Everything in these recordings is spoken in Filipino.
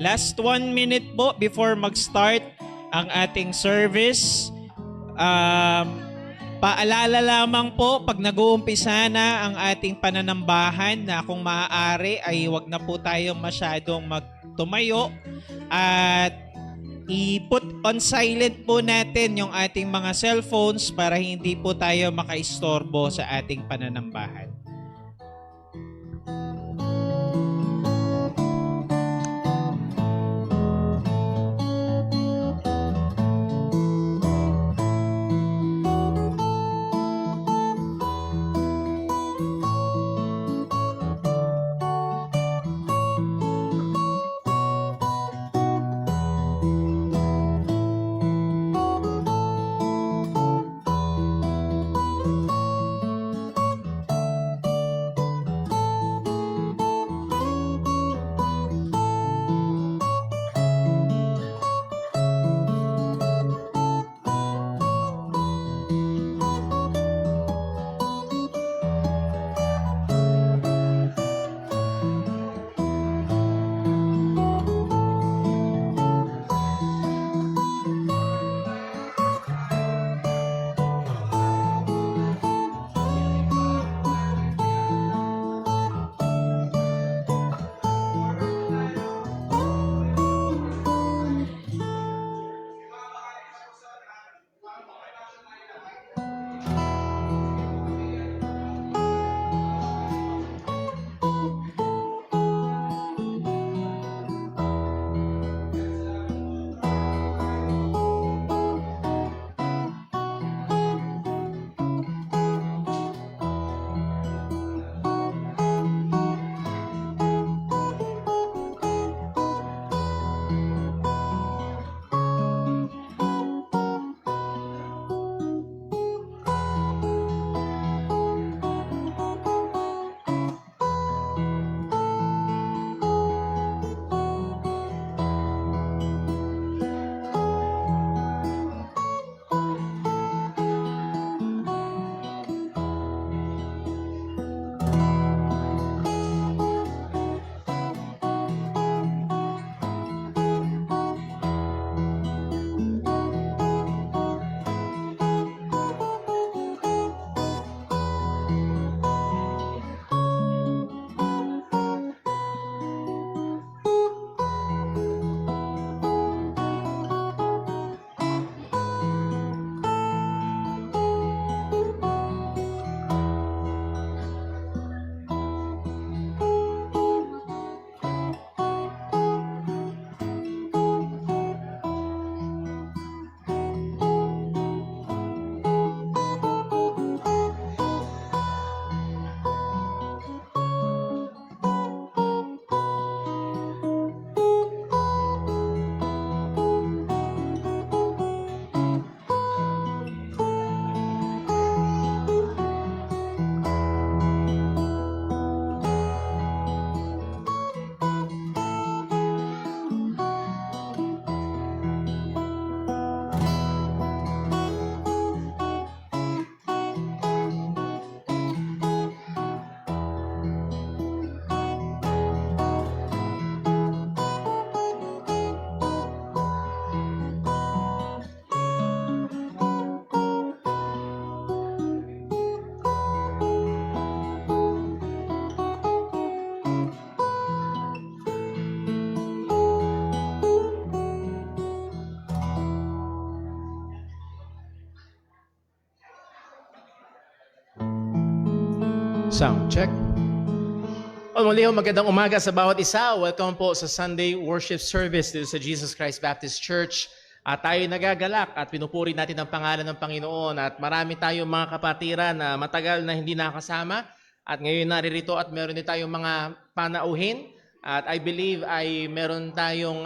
last 1 minute po before mag-start ang ating service. Paalala lamang po, pag nag-uumpisa na ang ating pananambahan na kung maaari ay wag na po tayo masyadong magtumayo at i-put on silent po natin yung ating mga cellphones para hindi po tayo makaistorbo sa ating pananambahan. Sound check. Muli ho, magandang umaga sa bawat isa. Welcome po sa Sunday Worship Service dito sa Jesus Christ Baptist Church. At tayo nagagalak at pinupuri natin ang pangalan ng Panginoon. At marami tayong mga kapatiran na matagal na hindi nakasama. At ngayon naririto at meron din tayong mga panauhin. At I believe ay meron tayong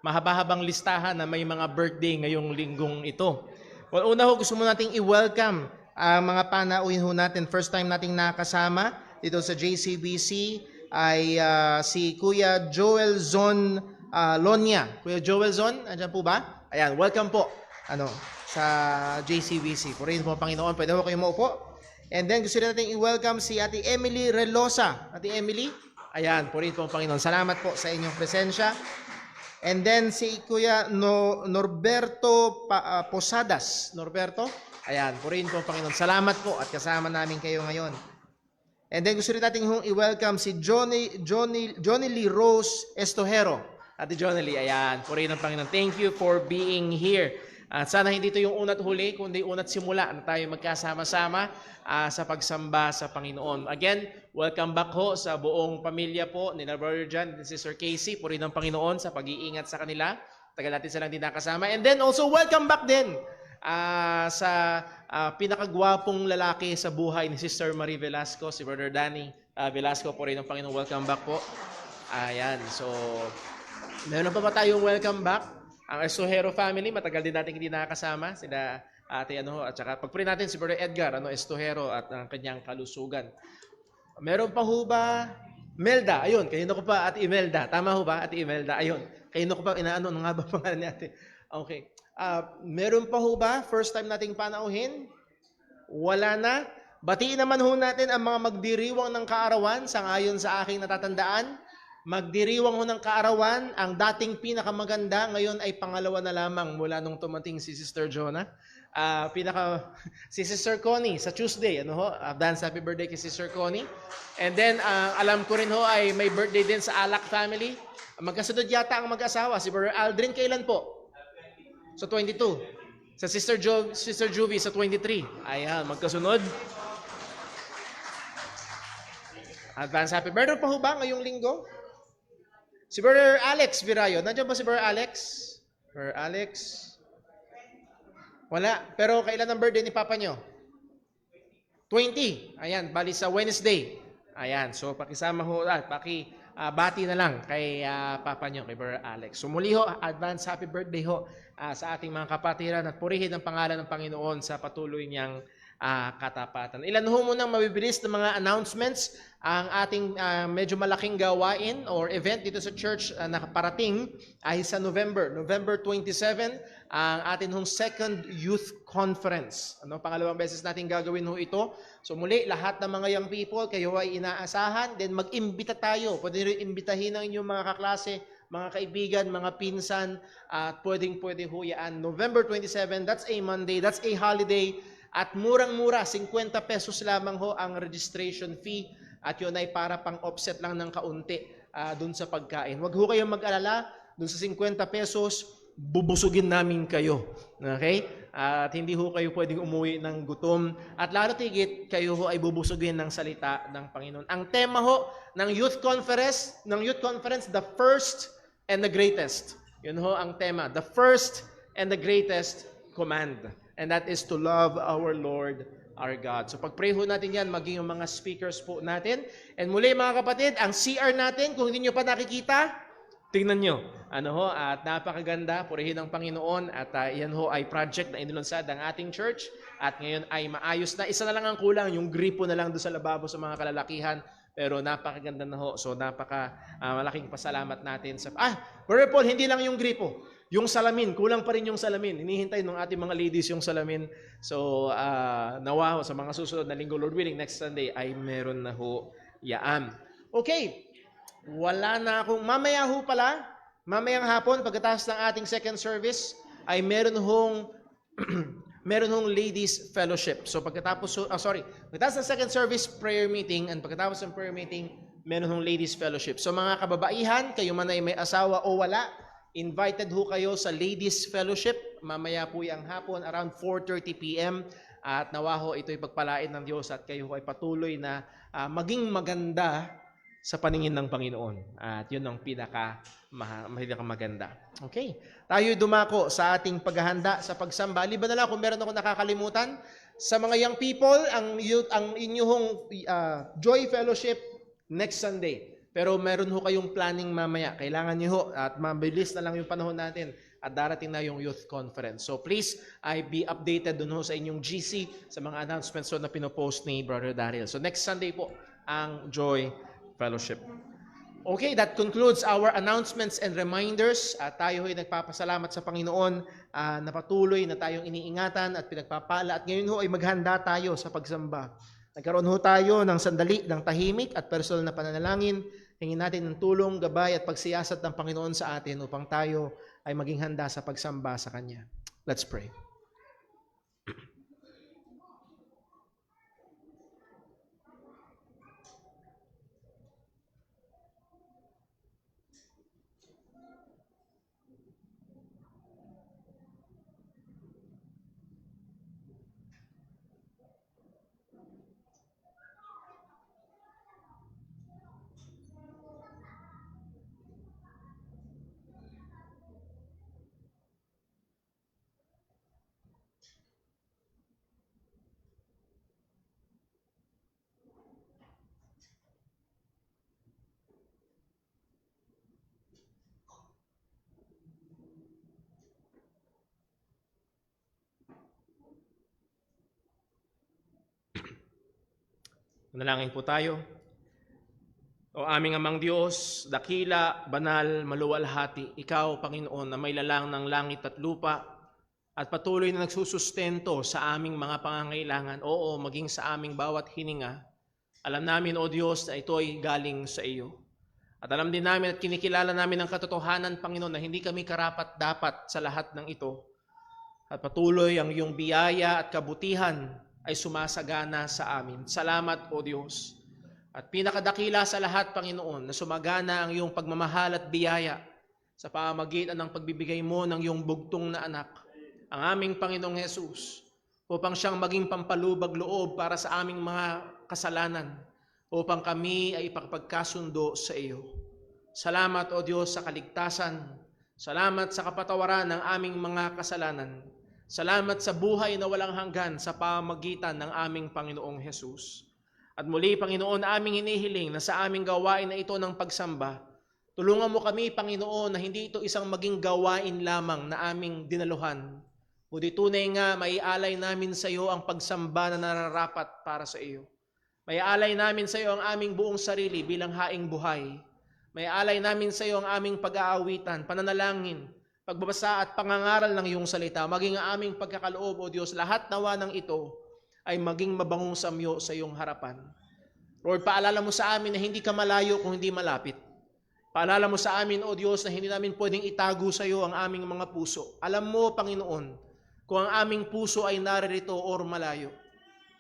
mahaba-habang listahan na may mga birthday ngayong linggong ito. Well, una ho, gusto mo nating i-welcome ang mga panauhin ho natin. First time nating nakasama dito sa JCBC ay si Kuya Joel Zon Lonya. Kuya Joel Zon, andyan po ba? Ayan, welcome po sa JCBC. Purihin po Panginoon, pwede mo kayo maupo. And then gusto natin i-welcome si Ate Emily Relosa. Ate Emily, ayan, purihin po Panginoon. Salamat po sa inyong presensya. And then si Kuya Norberto Posadas. Norberto? Ayan, purihin po Panginoon. Salamat po at kasama namin kayo ngayon. And then gusto rin natin i-welcome si Johnny Lee Rose Estojero. Ate Johnny Lee, ayan, purihin ng Panginoon. Thank you for being here. At sana hindi ito yung una't huli, kundi una't simula na tayo magkasama-sama sa pagsamba sa Panginoon. Again, welcome back ho sa buong pamilya po ni Brother John and Sister Casey. Purihin ng Panginoon sa pag-iingat sa kanila. Tagal natin silang din nakasama. And then also, welcome back din sa pinakagwapong lalaki sa buhay ni Sister Marie Velasco, si Brother Danny Velasco. Purihin ng Panginoon, welcome back po. Ayan, so meron pa ba tayong welcome back? Ang Estojero family, matagal din natin hindi nakakasama. Sila ate at saka pagpuri natin si Brother Edgar Estojero at ang kanyang kalusugan. Meron pa ho ba? Melda, ayun, kayo ko pa Ate Imelda. Tama ho ba Ate Imelda? Ayun, kayo ko pa ano nga ba pangalan ni Ate? Okay. Meron pa ho ba? First time nating panauhin? Wala na. Batiin naman ho natin ang mga magdiriwang ng kaarawan sangayon sa aking natatandaan. Magdiriwang ho ng kaarawan, ang dating pinakamaganda, ngayon ay pangalawa na lamang mula nung tumating si Sister Jonah. Si Sister Connie sa Tuesday, advance happy birthday kay Sister Connie. And then, alam ko rin ho ay may birthday din sa Alak family. Magkasunod yata ang mag-asawa, si Brother Aldrin, kailan po? Sa 22. Sa Sister Juvie sa 23. Ayan, magkasunod. Advance happy birthday pa ho ba ngayong linggo? Si Brother Alex Virayo. Nandiyan ba si Brother Alex? Brother Alex? Wala. Pero kailan ang birthday ni Papa nyo? 20. Ayan, bali sa Wednesday. Ayan, so pakisama ho, bati na lang kay Papa nyo, kay Brother Alex. So muli ho, advance happy birthday ho sa ating mga kapatiran at purihin ang pangalan ng Panginoon sa patuloy niyang katapatan. Ilan ho munang mabibilis ng mga announcements ang ating medyo malaking gawain or event dito sa church na parating ay sa November 27, ang atin hong second youth conference. Pangalawang beses natin gagawin ho ito. So muli, lahat ng mga young people, kayo ay inaasahan, then mag-imbita tayo. Pwede rin imbitahin ang inyong mga kaklase, mga kaibigan, mga pinsan, at pwede ho yan. November 27, that's a Monday, that's a holiday. At murang-mura, 50 pesos lamang ho ang registration fee. At yun ay para pang-offset lang ng kaunti dun sa pagkain. Huwag ho kayong mag-alala, dun sa 50 pesos, bubusugin namin kayo. Okay? At hindi ho kayo pwedeng umuwi ng gutom. At lalo tigit, kayo ho ay bubusugin ng salita ng Panginoon. Ang tema ho ng youth conference, the first and the greatest. Yun ho ang tema, the first and the greatest command. And that is to love our Lord, our God. So pag-pray ho natin yan, maging yung mga speakers po natin. And muli mga kapatid, ang CR natin, kung hindi nyo pa nakikita, tingnan nyo. At napakaganda, purihin ng Panginoon. At yan ho ay project na inilunsad ng ating church. At ngayon ay maayos na. Isa na lang ang kulang, yung gripo na lang doon sa lababo sa mga kalalakihan. Pero napakaganda na ho. So malaking pasalamat natin sa... Brother Paul, hindi lang yung gripo. Yung salamin, kulang pa rin yung salamin. Hinihintay ng ating mga ladies yung salamin. So, nawa ho, sa mga susunod na linggo, Lord willing, next Sunday ay meron na ho yaan. Okay, wala na akong, mamaya ho pala, mamayang hapon, pagkatapos ng ating second service, ay meron hong ladies fellowship. So, pagkatapos ng second service, prayer meeting, and pagkatapos ng prayer meeting, meron hong ladies fellowship. So, mga kababaihan, kayo man ay may asawa o wala, invited ho kayo sa Ladies Fellowship. Mamaya po yung hapon around 4:30 p.m. At nawa ho ito'y pagpalain ng Diyos at kayo ay patuloy na maging maganda sa paningin ng Panginoon. At yun ang pinakamaganda. Okay. Tayo'y dumako sa ating paghahanda sa pagsamba. Liban na lang kung meron ako nakakalimutan. Sa mga young people, ang inyong Joy Fellowship next Sunday. Pero meron ho kayong planning mamaya. Kailangan niyo ho at mabilis na lang yung panahon natin at darating na yung youth conference. So please, be updated dun ho sa inyong GC sa mga announcements na pinopost ni Brother Daryl. So next Sunday po ang Joy Fellowship. Okay, that concludes our announcements and reminders. At tayo ho'y nagpapasalamat sa Panginoon na patuloy na tayong iniingatan at pinagpapala. At ngayon ho ay maghanda tayo sa pagsamba. Nagkaroon ho tayo ng sandali ng tahimik at personal na pananalangin. Hingin natin ng tulong, gabay at pagsiyasat ng Panginoon sa atin upang tayo ay maging handa sa pagsamba sa Kanya. Let's pray. Manalangin po tayo. O aming amang Diyos, dakila, banal, maluwalhati, Ikaw, Panginoon, na may lalang ng langit at lupa at patuloy na nagsusustento sa aming mga pangangailangan, oo, maging sa aming bawat hininga. Alam namin, O Diyos, na ito ay galing sa iyo. At alam din namin at kinikilala namin ang katotohanan, Panginoon, na hindi kami karapat-dapat sa lahat ng ito. At patuloy ang iyong biyaya at kabutihan ay sumasagana sa amin. Salamat, O Diyos. At pinakadakila sa lahat, Panginoon, na sumagana ang iyong pagmamahal at biyaya sa pamamagitan ng pagbibigay mo ng iyong bugtong na anak, ang aming Panginoong Hesus, upang siyang maging pampalubag loob para sa aming mga kasalanan, upang kami ay ipagpagkasundo sa iyo. Salamat, O Diyos, sa kaligtasan. Salamat sa kapatawaran ng aming mga kasalanan. Salamat sa buhay na walang hanggan sa pamamagitan ng aming Panginoong Hesus. At muli, Panginoon, aming hinihiling na sa aming gawain na ito ng pagsamba, tulungan mo kami, Panginoon, na hindi ito isang maging gawain lamang na aming dinaluhan, kundi tunay nga maialay namin sa iyo ang pagsamba na nararapat para sa iyo. Maialay namin sa iyo ang aming buong sarili bilang haing buhay. Maialay namin sa iyo ang aming pag-aawitan, pananalangin, pagbabasa at pangangaral ng iyong salita, maging ang aming pagkakaloob, O Diyos, lahat nawa ng ito ay maging mabangong samyo sa iyong harapan. Lord, paalala mo sa amin na hindi ka malayo kung hindi malapit. Paalala mo sa amin, O Diyos, na hindi namin pwedeng itago sa iyo ang aming mga puso. Alam mo, Panginoon, kung ang aming puso ay naririto o malayo.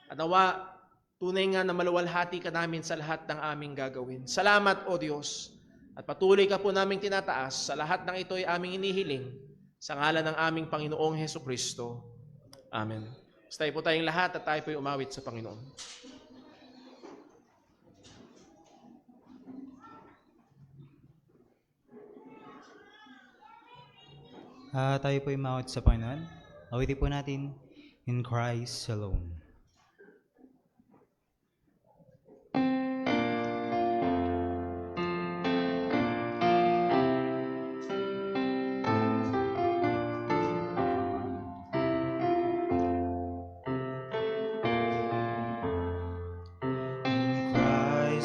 At nawa, tunay nga na maluwalhati ka namin sa lahat ng aming gagawin. Salamat, O Diyos. At patuloy ka po naming tinataas. Sa lahat ng ito ay aming inihiling. Sa ngalan ng aming Panginoong Hesukristo. Amen. Tayo po tayong lahat at tayo po umawit sa Panginoon. Tayo po umawit sa Panginoon. Awitin po natin, In Christ Alone.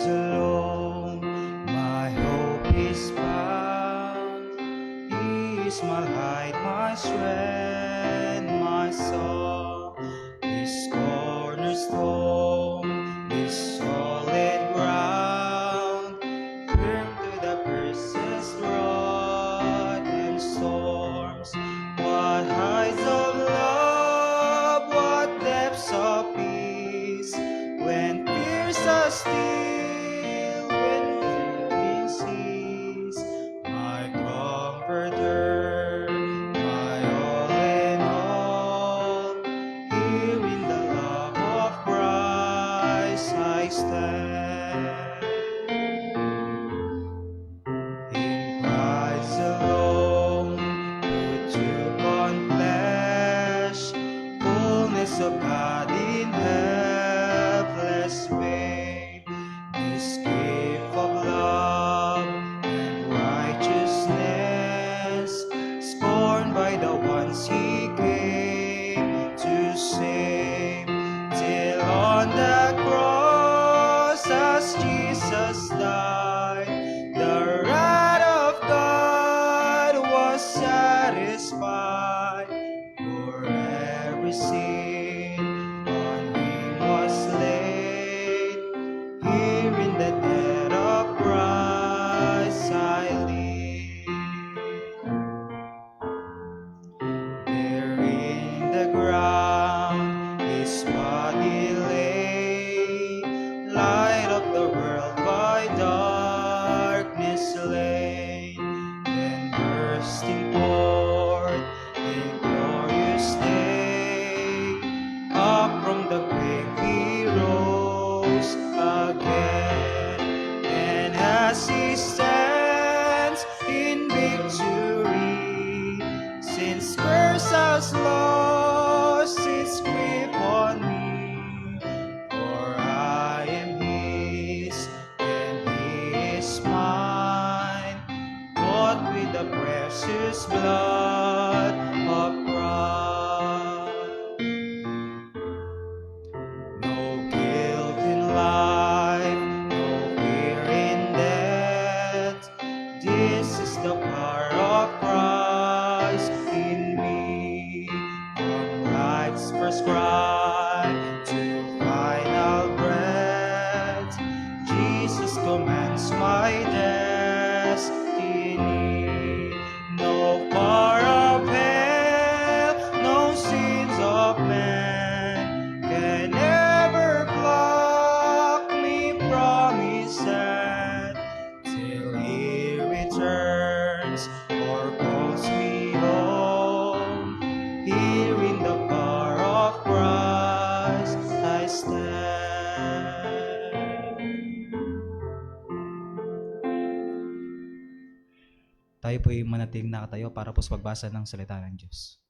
Alone, my hope is found. He is my light, my strength, my song. This cornerstone, this solid ground, firm to the persist rod and storms. What heights of love, what depths of peace, when fears are still. Of God in helpless babe, this gift of love and righteousness, scorned by the ones He came to save, till on the cross as Jesus died, the wrath of God was satisfied for every sin. Here in the dead of Christ. again. And as he stands in victory, since curse has lost its grip on me, for I am his and he is mine, bought with the precious blood of Christ. No guilt in life, no fear in death. This is the power of Christ in me. From life's first cry to final breath, Jesus commands my destiny. No power of hell, no sins of man can ever block me from his hand till he returns or calls me home. Here in the power of Christ I stand. Tayo po'y manatiling nakatayo para po sa pagbasa ng salita ng Diyos.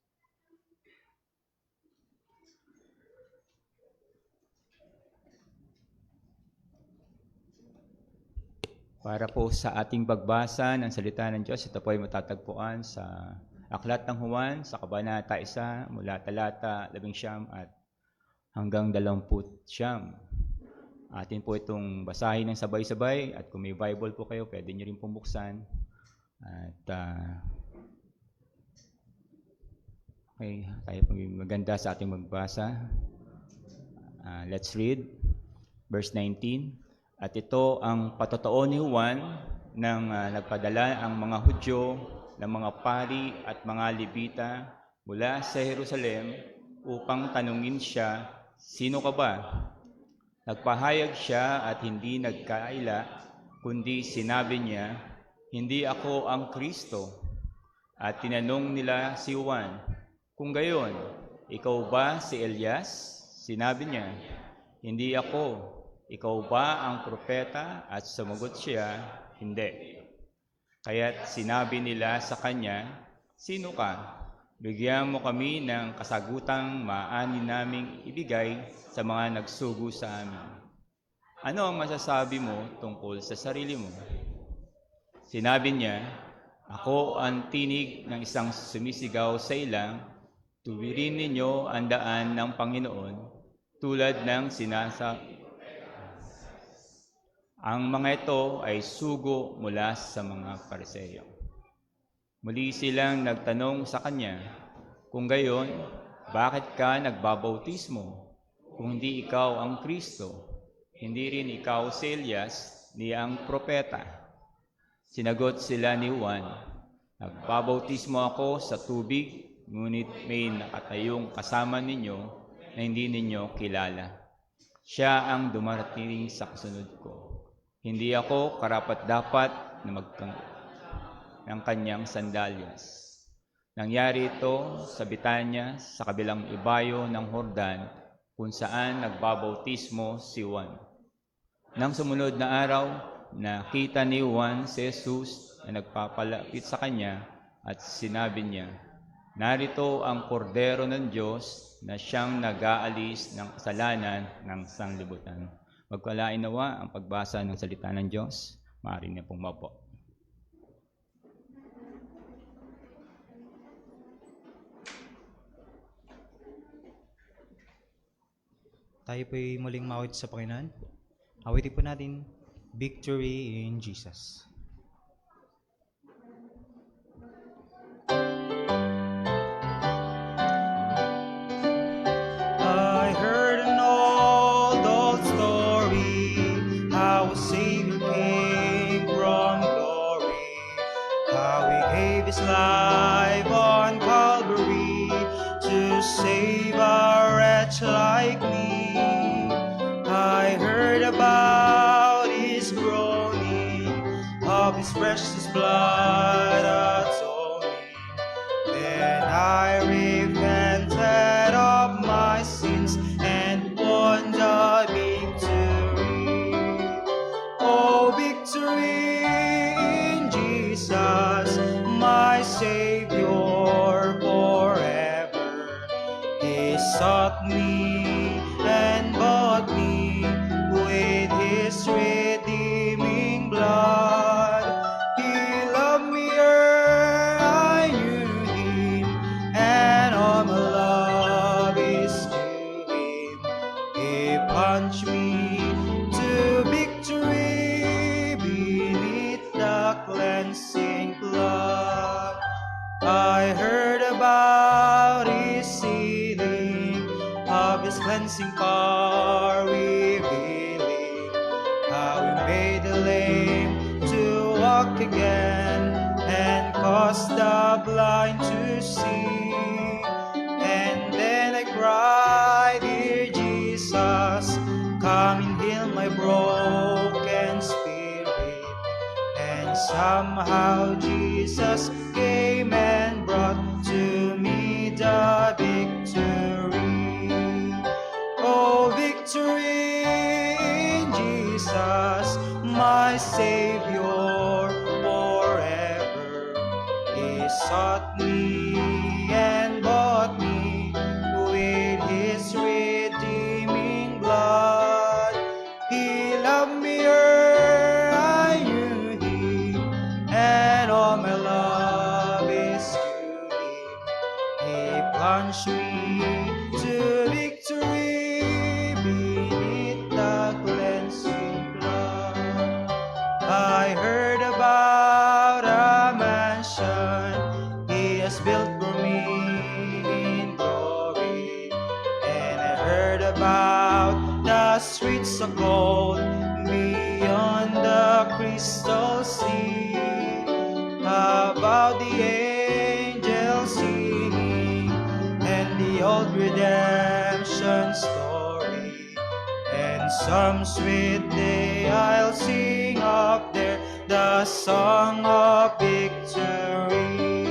Para po sa ating pagbasa ng salita ng Diyos, ito po ay matatagpuan sa Aklat ng Juan, sa Kabanata 1, mula talata 19 at hanggang 20. Atin po itong basahin ng sabay-sabay at kung may Bible po kayo, pwede nyo rin pumuksan. At okay, tayo po maganda sa ating magbasa. Let's read verse 19. At ito ang patotoo ni Juan nang nagpadala ang mga Hudyo, ng mga pari at mga Levita mula sa Jerusalem upang tanungin siya, "Sino ka ba?" Nagpahayag siya at hindi nagkaila, kundi sinabi niya, "Hindi ako ang Kristo." At tinanong nila si Juan, "Kung gayon, ikaw ba si Elias?" Sinabi niya, "Hindi ako." "Ikaw ba ang propeta?" At sumagot siya, "Hindi." Kaya't sinabi nila sa kanya, "Sino ka? Bigyan mo kami ng kasagutang maaani naming ibigay sa mga nagsugo sa amin. Ano ang masasabi mo tungkol sa sarili mo?" Sinabi niya, "Ako ang tinig ng isang sumisigaw sa ilang, tuwirin ninyo ang daan ng Panginoon, tulad ng sinasabi." Ang mga ito ay sugo mula sa mga Pariseo. Muli silang nagtanong sa kanya, "Kung gayon, bakit ka nagbabautismo? Kung hindi ikaw ang Kristo, hindi rin ikaw si Elias ni ang propeta." Sinagot sila ni Juan, "Nagbabautismo ako sa tubig, ngunit may nakatayong kasama ninyo na hindi ninyo kilala. Siya ang dumarating sa kasunod ko. Hindi ako karapat-dapat na ng kanyang sandalyas." Nangyari ito sa Betanya, sa kabilang ibayo ng Jordan, kung saan nagbabautismo si Juan. Nang sumunod na araw, nakita ni Juan si Jesus na nagpapalapit sa kanya at sinabi niya, "Narito ang kordero ng Diyos na siyang nag-aalis ng kasalanan ng sanlibutan." Magpalain nawa ang pagbasa ng salita ng Diyos. Maaari na pong maupo. Tayo po'y muling mawit sa Panginoon. Awitin po natin, Victory in Jesus. I heard an old story, how a Savior came from glory, how he gave his life on Calvary to save a wretch like me. I heard about his groaning, of his precious blood atoning. Then I repented of my sins and won the victory. dancing car revealing how He made the lame to walk again and caused the blind to see. And then I cried, "Dear Jesus, come and heal my broken spirit." And somehow Jesus came and brought to me the victory. Oh, victory in Jesus, my Savior forever. He sought me and bought me with His redeeming blood. He loved me ere I knew Him, and all my love is to Him. He plunged me to victory beneath the cleansing blood. I heard about a mansion He has built for me in glory, and I heard about the streets of gold beyond the crystal sea, about the angels singing and the old redemption story. And some sweet day I'll sing up there the song of victory.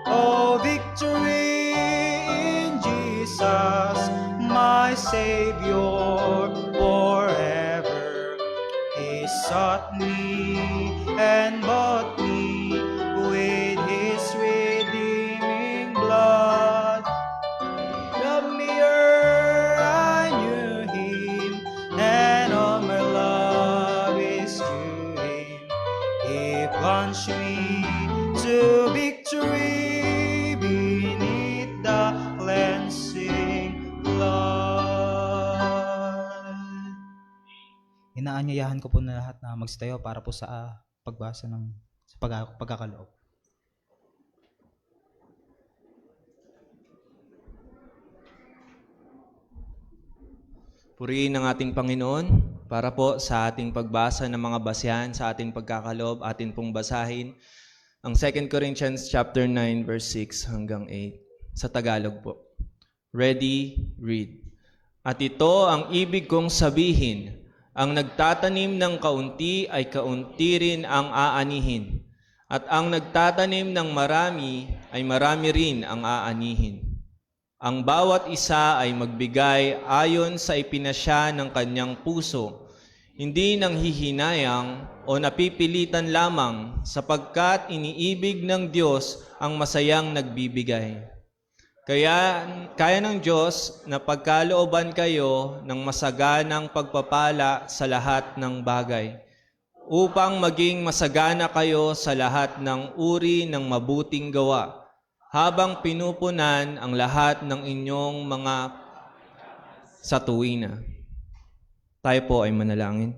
Oh, victory in Jesus, my Savior forever. He sought me and bought me with His redeeming blood. Love me ere I knew Him, and all my love is to Him. He plunged me to victory beneath the cleansing blood. Inaanyayahan ko po na lahat na magstayo para po sa pagbasa ng pagkakaloob. Purihin ang ating Panginoon para po sa ating pagbasa ng mga basehan sa ating pagkakaloob, atin pong basahin ang 2 Corinthians chapter 9 verse 6 hanggang 8 sa Tagalog po. Ready, read. At ito ang ibig kong sabihin, ang nagtatanim ng kaunti ay kaunti rin ang aanihin, at ang nagtatanim ng marami ay marami rin ang aanihin. Ang bawat isa ay magbigay ayon sa ipinasya ng kanyang puso, hindi nang hihinayang o napipilitan lamang, sapagkat iniibig ng Diyos ang masayang nagbibigay. Kaya ng Diyos na pagkalooban kayo ng masaganang pagpapala sa lahat ng bagay, upang maging masagana kayo sa lahat ng uri ng mabuting gawa, habang pinupunan ang lahat ng inyong mga sa tuwina. Tayo po ay manalangin.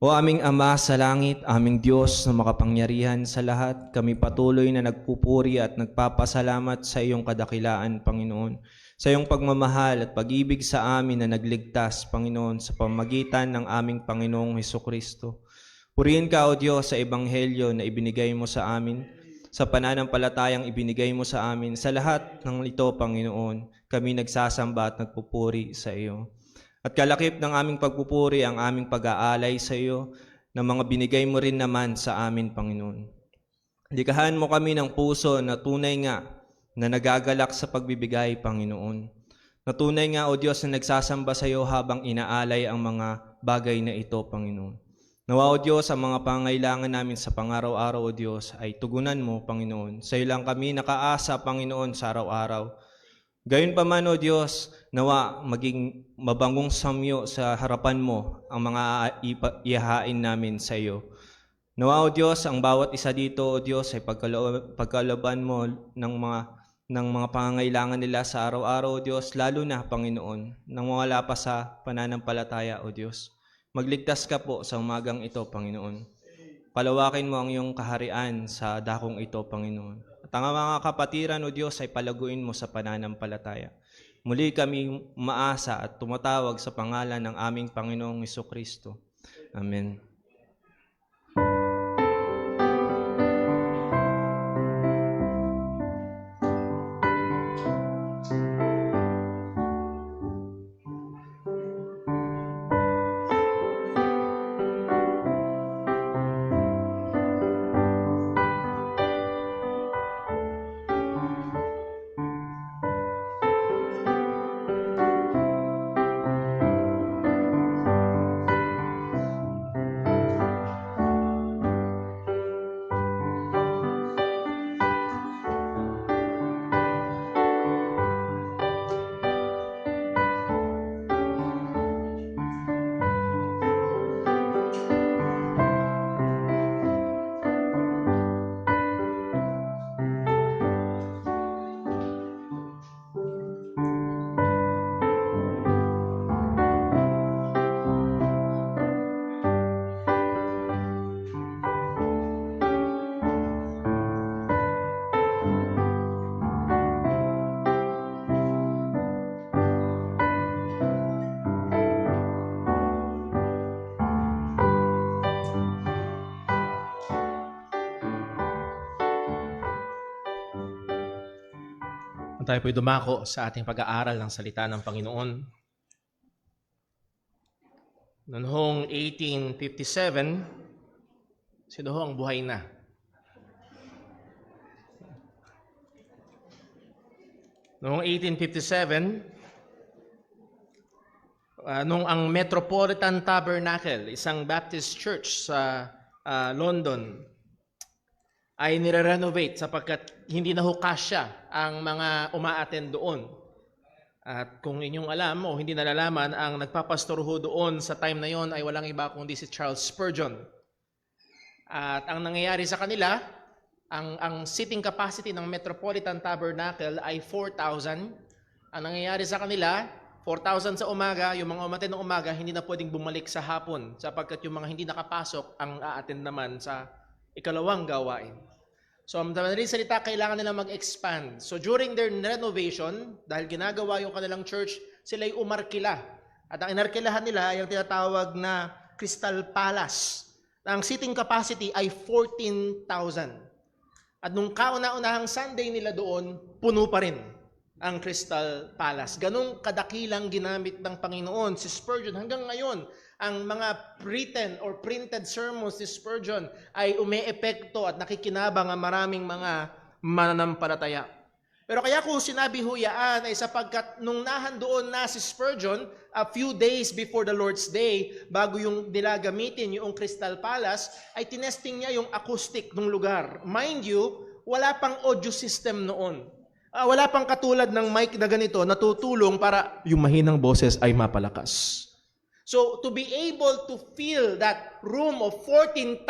O aming Ama sa langit, aming Diyos na makapangyarihan sa lahat, kami patuloy na nagpupuri at nagpapasalamat sa iyong kadakilaan, Panginoon, sa iyong pagmamahal at pag-ibig sa amin na nagligtas, Panginoon, sa pamagitan ng aming Panginoong Hesukristo. Purihin ka, O Diyos, sa ebanghelyo na ibinigay mo sa amin, sa pananampalatayang ibinigay mo sa amin. Sa lahat ng ito, Panginoon, kami nagsasamba at nagpupuri sa iyo. At kalakip ng aming pagpupuri ang aming pag-aalay sa iyo na mga binigay mo rin naman sa amin, Panginoon. Likahan mo kami ng puso na tunay nga na nagagalak sa pagbibigay, Panginoon. Na tunay nga, O Diyos, na nagsasamba sa iyo habang inaalay ang mga bagay na ito, Panginoon. Nawa, O Diyos, ang mga pangailangan namin sa pang-araw-araw, O Diyos, ay tugunan mo, Panginoon. Sa iyo lang kami nakaasa, Panginoon, sa araw-araw. Gayon pa man, O Diyos, nawa maging mabangong samyo sa harapan mo ang mga ihahain namin sa iyo. Nawa, O Diyos, ang bawat isa dito, O Diyos, ay pagkalooban mo ng mga pangangailangan nila sa araw-araw, O Diyos, lalo na, Panginoon, nang wala pa sa pananampalataya, O Diyos. Magligtas ka po sa umagang ito, Panginoon. Palawakin mo ang iyong kaharian sa dakong ito, Panginoon. At ang mga kapatiran, O Diyos, ay palaguin mo sa pananampalataya. muli kami umaasa at tumatawag sa pangalan ng aming Panginoong Jesucristo. Amen. Tayo po'y dumako sa ating pag-aaral ng salita ng Panginoon. Noong 1857, sino ho ang buhay na? Noong 1857, nung ang Metropolitan Tabernacle, isang Baptist church sa London, ay nire-renovate sapagkat hindi na ho kasya ang mga uma-attend doon. At kung inyong alam o hindi nalalaman, ang nagpapastor ho doon sa time na yon ay walang iba kundi si Charles Spurgeon. At ang nangyayari sa kanila, ang seating capacity ng Metropolitan Tabernacle ay 4,000. Ang nangyayari sa kanila, 4,000 sa umaga, yung mga umattend ng umaga hindi na pwedeng bumalik sa hapon sapagkat yung mga hindi nakapasok ang a-attend naman sa ikalawang gawain. So, ang madaling salita, kailangan nila mag-expand. So, during their renovation, dahil ginagawa yung kanilang church, sila ay umarkila. At ang inarkilahan nila ay ang tinatawag na Crystal Palace. Ang seating capacity ay 14,000. At nung kauna-unahang Sunday nila doon, puno pa rin ang Crystal Palace. Ganong kadakilang ginamit ng Panginoon si Spurgeon hanggang ngayon. Ang mga written or printed sermons ni Spurgeon ay umeepekto at nakikinabang ang maraming mga mananampalataya. Pero kaya ko sinabi huyaan ay sapagkat nung nahandoon na si Spurgeon a few days before the Lord's Day, bago yung nilagamitin yung Crystal Palace, ay tinesting niya yung acoustic ng lugar. Mind you, wala pang audio system noon. Wala pang katulad ng mic na ganito na tutulong para yung mahinang boses ay mapalakas. So, to be able to fill that room of 14,000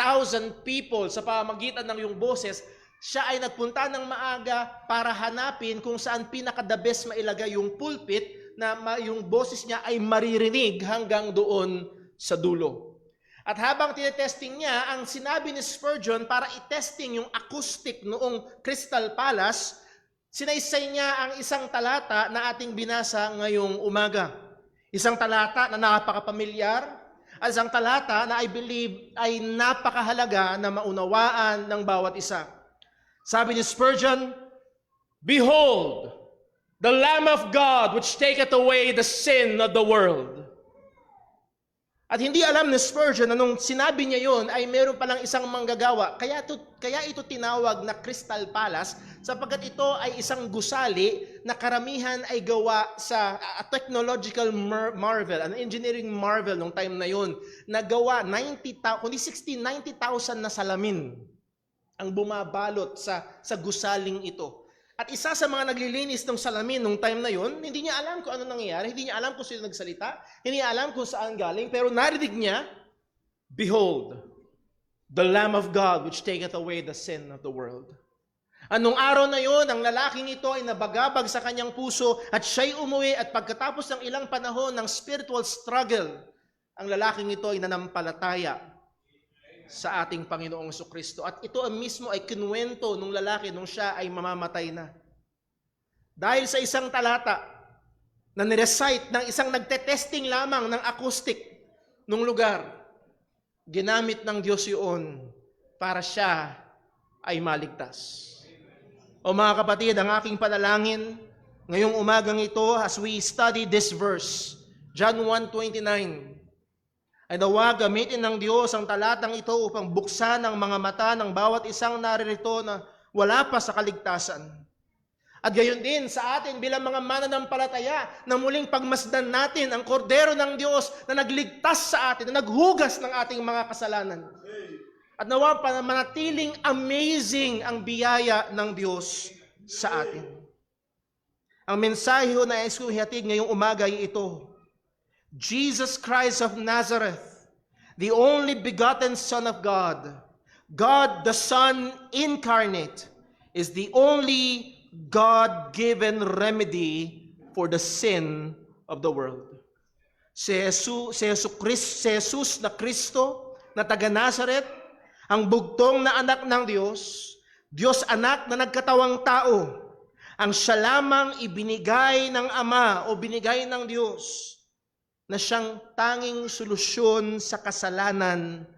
people sa pamamagitan ng yung boses, siya ay nagpunta ng maaga para hanapin kung saan pinaka-the best mailagay yung pulpit na yung boses niya ay maririnig hanggang doon sa dulo. At habang tinetesting niya, ang sinabi ni Spurgeon para i-testing yung acoustic noong Crystal Palace, sinaysay niya ang isang talata na ating binasa ngayong umaga. Isang talata na napakapamilyar, at isang talata na I believe ay napakahalaga na maunawaan ng bawat isa. Sabi ni Spurgeon, "Behold, the Lamb of God which taketh away the sin of the world." At hindi alam ni Spurgeon na nung sinabi niya yon ay meron palang isang manggagawa. Kaya ito tinawag na Crystal Palace sapagkat ito ay isang gusali na karamihan ay gawa sa a technological marvel, an engineering marvel nung time na yon, na gawa 90,000 na salamin ang bumabalot sa gusaling ito. At isa sa mga naglilinis ng salamin nung time na yon, hindi niya alam kung ano nangyayari, hindi niya alam kung sino nagsalita, hindi niya alam kung saan galing, pero narinig niya, "Behold, the Lamb of God which taketh away the sin of the world." Anong araw na yon, ang lalaking ito ay nabagabag sa kanyang puso at siya'y umuwi at pagkatapos ng ilang panahon ng spiritual struggle, ang lalaking ito ay nanampalataya sa ating Panginoong Jesucristo. At ito mismo ay kinuwento nung lalaki nung siya ay mamamatay na. Dahil sa isang talata na nirecite ng isang nagte-testing lamang ng acoustic nung lugar. Ginamit ng Diyos yun para siya ay maligtas. O mga kapatid, ang aking panalangin ngayong umagang ito as we study this verse, John 1:29, ay nawa gamitin ng Diyos ang talatang ito upang buksan ang mga mata ng bawat isang naririto na wala pa sa kaligtasan. At gayon din sa atin bilang mga mananampalataya na muling pagmasdan natin ang kordero ng Diyos na nagligtas sa atin, na naghugas ng ating mga kasalanan. At nawa manatiling amazing ang biyaya ng Diyos sa atin. Ang mensahe na isuhihatid ngayong umaga ay ito: Jesus Christ of Nazareth, the only begotten Son of God, God the Son incarnate, is the only God-given remedy for the sin of the world. Si Jesus na Kristo, na taga Nazareth, ang bugtong na anak ng Diyos, Diyos anak na nagkatawang tao, ang siya lamang ibinigay ng Ama o binigay ng Diyos na siyang tanging solusyon sa kasalanan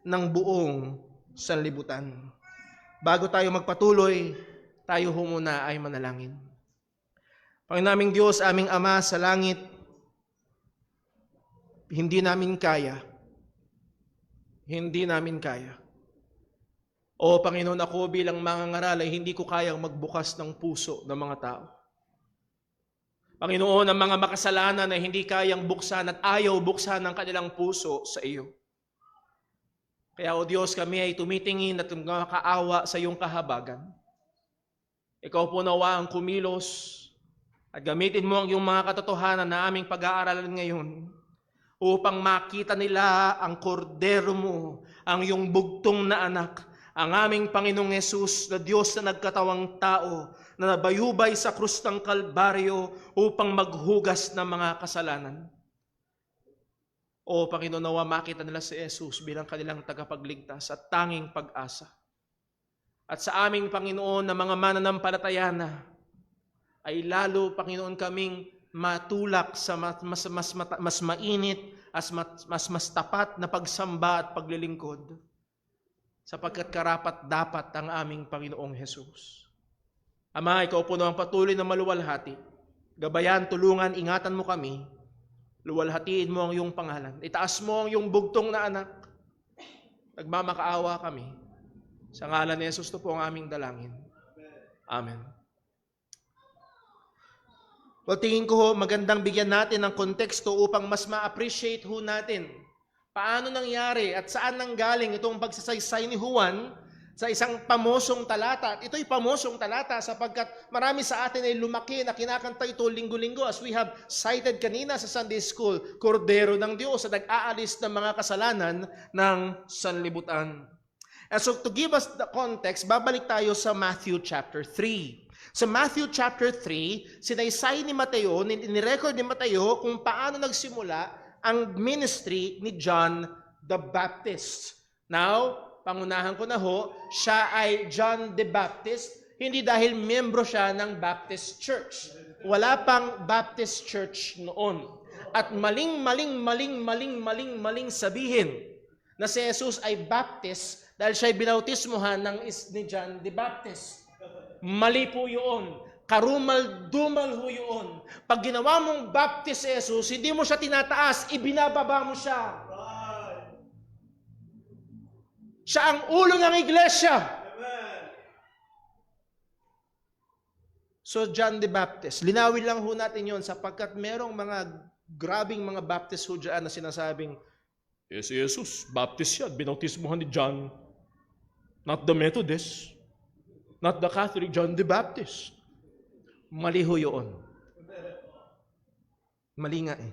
ng buong sanlibutan. Bago tayo magpatuloy, tayo muna ay manalangin. Panginoon naming Diyos, aming Ama sa langit, hindi namin kaya. O Panginoon, ako bilang mangangaral ay hindi ko kayang magbukas ng puso ng mga tao. Panginoon, ang mga makasalanan na hindi kayang buksan at ayaw buksan ng kanilang puso sa iyo. Kaya, O Diyos, kami ay tumitingin at makaawa sa iyong kahabagan. Ikaw po nawa ang kumilos at gamitin mo ang iyong mga katotohanan na aming pag-aaralan ngayon upang makita nila ang kordero mo, ang iyong bugtong na anak, ang aming Panginoong Hesus na Diyos na nagkatawang tao, na nabayubay sa krus ng Kalbaryo upang maghugas ng mga kasalanan. O Panginoon, nawa makita nila si Jesus bilang kanilang tagapagligtas at tanging pag-asa. At sa aming Panginoon na mga mananampalataya na, ay lalo, Panginoon, kaming matulak sa mas mainit at mas tapat na pagsamba at paglilingkod, sapagkat karapat dapat ang aming Panginoong Hesus. Ama, ikaw po na ang patuloy na maluwalhati. Gabayan, tulungan, ingatan mo kami. Luwalhatiin mo ang iyong pangalan. Itaas mo ang iyong bugtong na anak. Nagmamakaawa kami. Sa ngalan ni Jesus to po ang aming dalangin. Amen. Well, tingin ko magandang bigyan natin ng konteksto upang mas ma-appreciate ho natin paano nangyari at saan nanggaling itong pagsasaysay ni Juan sa isang pamosong talata. At ito'y pamosong talata sapagkat marami sa atin ay lumaki na kinakanta ito linggo-linggo as we have cited kanina sa Sunday School, Kordero ng Diyos na nag-aalis ng mga kasalanan ng sanlibutan. And so to give us the context, babalik tayo sa Matthew chapter 3. Sa Matthew chapter 3, sinaysay ni Mateo, nirecord ni Mateo kung paano nagsimula ang ministry ni John the Baptist. Now, pangunahan ko na ho, siya ay John the Baptist, hindi dahil miyembro siya ng Baptist Church. Wala pang Baptist Church noon. At maling sabihin na si Jesus ay Baptist dahil siya ay binautismuhan ni John the Baptist. Mali po yun. Karumal-dumal ho yun. Pag ginawa mong Baptist si Jesus, hindi mo siya tinataas, ibinababa mo siya. Siya ang ulo ng iglesia. So John the Baptist, linawin lang ho natin yon sapagkat merong mga grabing mga Baptist ho dyan na sinasabing, si Jesus, Baptist siya, binautismuhan ni John. Not the Methodist, not the Catholic, John the Baptist. Mali ho yun. Mali nga eh.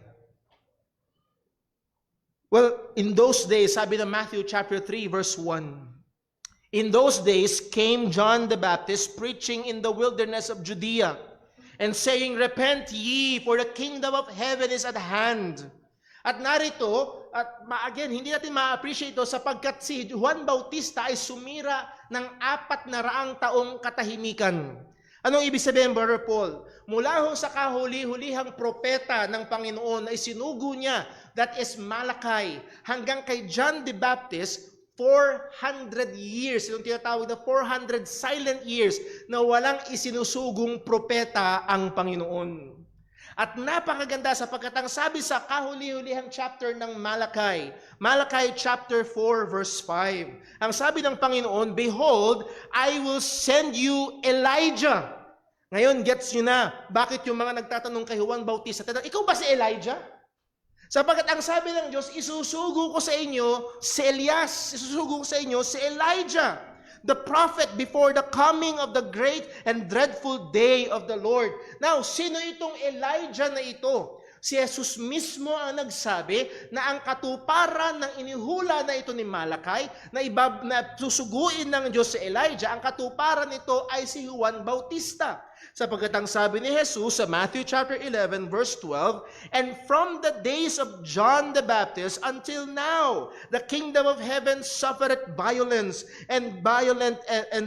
Well, in those days, sabi na Matthew chapter 3 verse 1, in those days came John the Baptist preaching in the wilderness of Judea and saying, repent ye, for the kingdom of heaven is at hand. At narito, at again, hindi natin ma-appreciate ito sapagkat si Juan Bautista ay sumira ng 400 taong katahimikan. Anong ibig sabihin, Brother Paul? Mula ho sa kahuli-hulihang propeta ng Panginoon na isinugo niya, that is Malachi, hanggang kay John the Baptist, 400 years, yung tinatawag na 400 silent years na walang isinusugong propeta ang Panginoon. At napakaganda sapagkat ang sabi sa kahuli-hulihang chapter ng Malachi, Malachi chapter 4 verse 5, ang sabi ng Panginoon, "Behold, I will send you Elijah." Ngayon, gets nyo na bakit yung mga nagtatanong kay Juan Bautista, ikaw ba si Elijah? Sapagkat ang sabi ng Diyos, isusugo ko sa inyo si Elias, isusugo ko sa inyo si Elijah, the prophet before the coming of the great and dreadful day of the Lord. Now, sino itong Elijah na ito? Si Jesus mismo ang nagsabi na ang katuparan ng inihula na ito ni Malachi, na susuguin ng Diyos si Elijah, ang katuparan nito ay si Juan Bautista. Sapagkat ang sabi ni Jesus sa Matthew chapter 11 verse 12, "And from the days of John the Baptist until now, the kingdom of heaven suffereth violence, and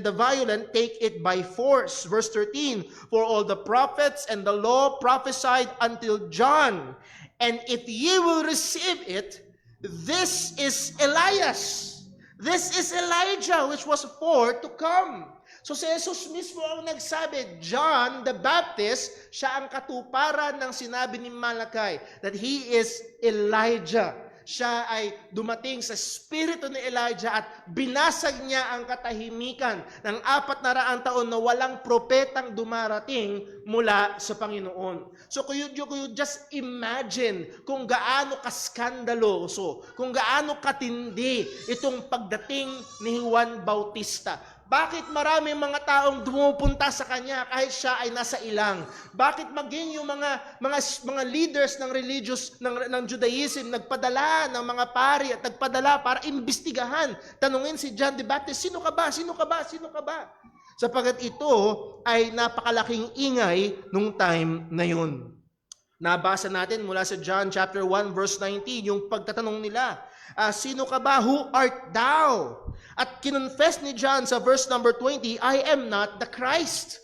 the violent take it by force." Verse 13, "For all the prophets and the law prophesied until John, and if ye will receive it, this is Elias, this is Elijah, which was for to come." So si Jesus mismo ang nagsabi, John the Baptist, siya ang katuparan ng sinabi ni Malachi, that he is Elijah. Siya ay dumating sa spirito ni Elijah at binasag niya ang katahimikan ng 400 taon na walang propetang dumarating mula sa Panginoon. So could you just imagine kung gaano kaskandaloso, kung gaano katindi itong pagdating ni Juan Bautista. Bakit maraming mga taong dumupunta sa kanya kahit siya ay nasa ilang? Bakit maging yung mga leaders ng religious ng Judaism nagpadala ng mga pari at nagpadala para imbestigahan, tanungin si John the Baptist, sino ka ba? Sino ka ba? Sino ka ba? Sapagkat ito ay napakalaking ingay nung time na yun. Nabasa natin mula sa John chapter 1 verse 19 yung pagtatanong nila, sino ka ba? Who art thou? At kinonfess ni John sa verse number 20, "I am not the Christ."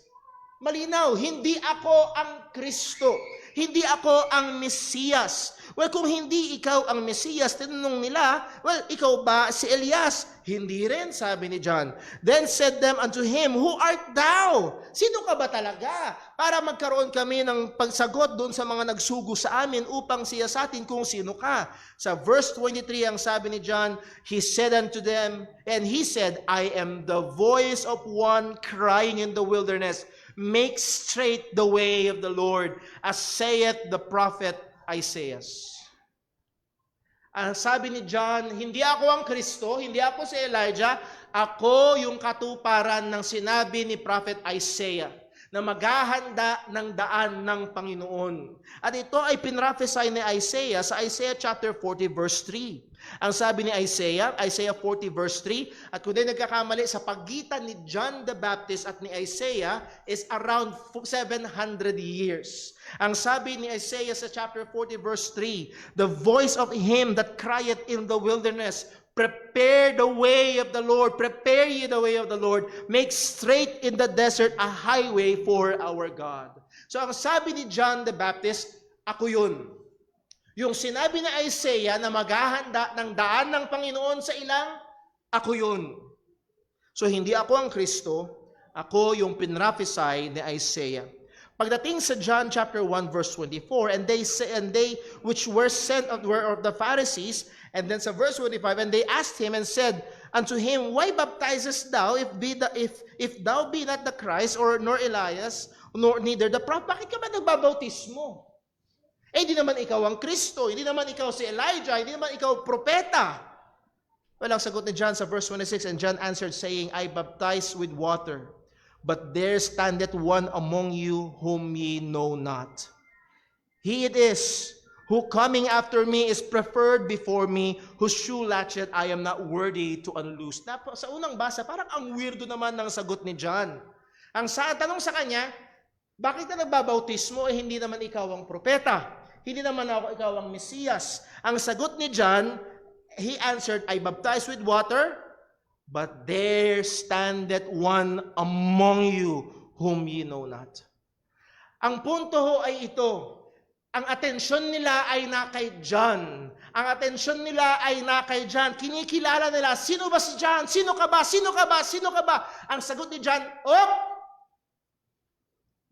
Malinaw, hindi ako ang Kristo. Hindi ako ang Mesiyas. Well, kung hindi ikaw ang Mesiyas, tinanong nila, well, ikaw ba si Elias? Hindi rin, sabi ni John. Then said them unto him, "Who art thou?" Sino ka ba talaga? Para magkaroon kami ng pagsagot doon sa mga nagsugo sa amin upang siya sa atin kung sino ka. Sa verse 23, ang sabi ni John, he said unto them, and he said, "I am the voice of one crying in the wilderness, make straight the way of the Lord, as saith the prophet Isaiah." Ang sabi ni John, hindi ako ang Kristo, hindi ako si Elijah, ako yung katuparan ng sinabi ni prophet Isaiah na maghahanda ng daan ng Panginoon. At ito ay pinrophesy ni Isaiah sa Isaiah chapter 40 verse 3. Ang sabi ni Isaiah 40 verse 3, at kung di nagkakamali, sa pagitan ni John the Baptist at ni Isaiah is around 700 years. Ang sabi ni Isaiah sa chapter 40 verse 3, "The voice of him that crieth in the wilderness, prepare the way of the Lord, prepare ye the way of the Lord, make straight in the desert a highway for our God." So ang sabi ni John the Baptist, ako yun. Yung sinabi ni Isaiah na maghahanda ng daan ng Panginoon sa ilang, ako yun. So hindi ako ang Kristo, ako yung pinrophesy ni Isaiah. Pagdating sa John chapter 1 verse 24, and they which were sent were of the Pharisees, and then sa verse 25, and they asked him and said unto him, "Why baptizest thou if thou be not the Christ, or nor Elias, nor neither the prophet?" Bakit ka ba nagbabautismo? Hindi naman ikaw ang Kristo, hindi naman ikaw si Elijah, hindi naman ikaw propeta. Well, ang sagot ni John sa verse 26, and John answered saying, "I baptize with water, but there standeth one among you whom ye know not. He it is who coming after me is preferred before me, whose shoe latchet I am not worthy to unloose." Sa unang basa, parang ang weirdo naman ng sagot ni John. Ang tanong sa kanya, bakit ka nagbabautismo hindi naman ikaw ang propeta? Hindi naman ikaw ang Mesiyas. Ang sagot ni John, he answered, "I baptize with water, but there standeth one among you whom ye know not. Ang punto ho ay ito, ang atensyon nila ay na kay John. Ang atensyon nila ay na kay John. Kinikilala nila, sino ba si John? Sino ka ba? Sino ka ba? Sino ka ba? Ang sagot ni John,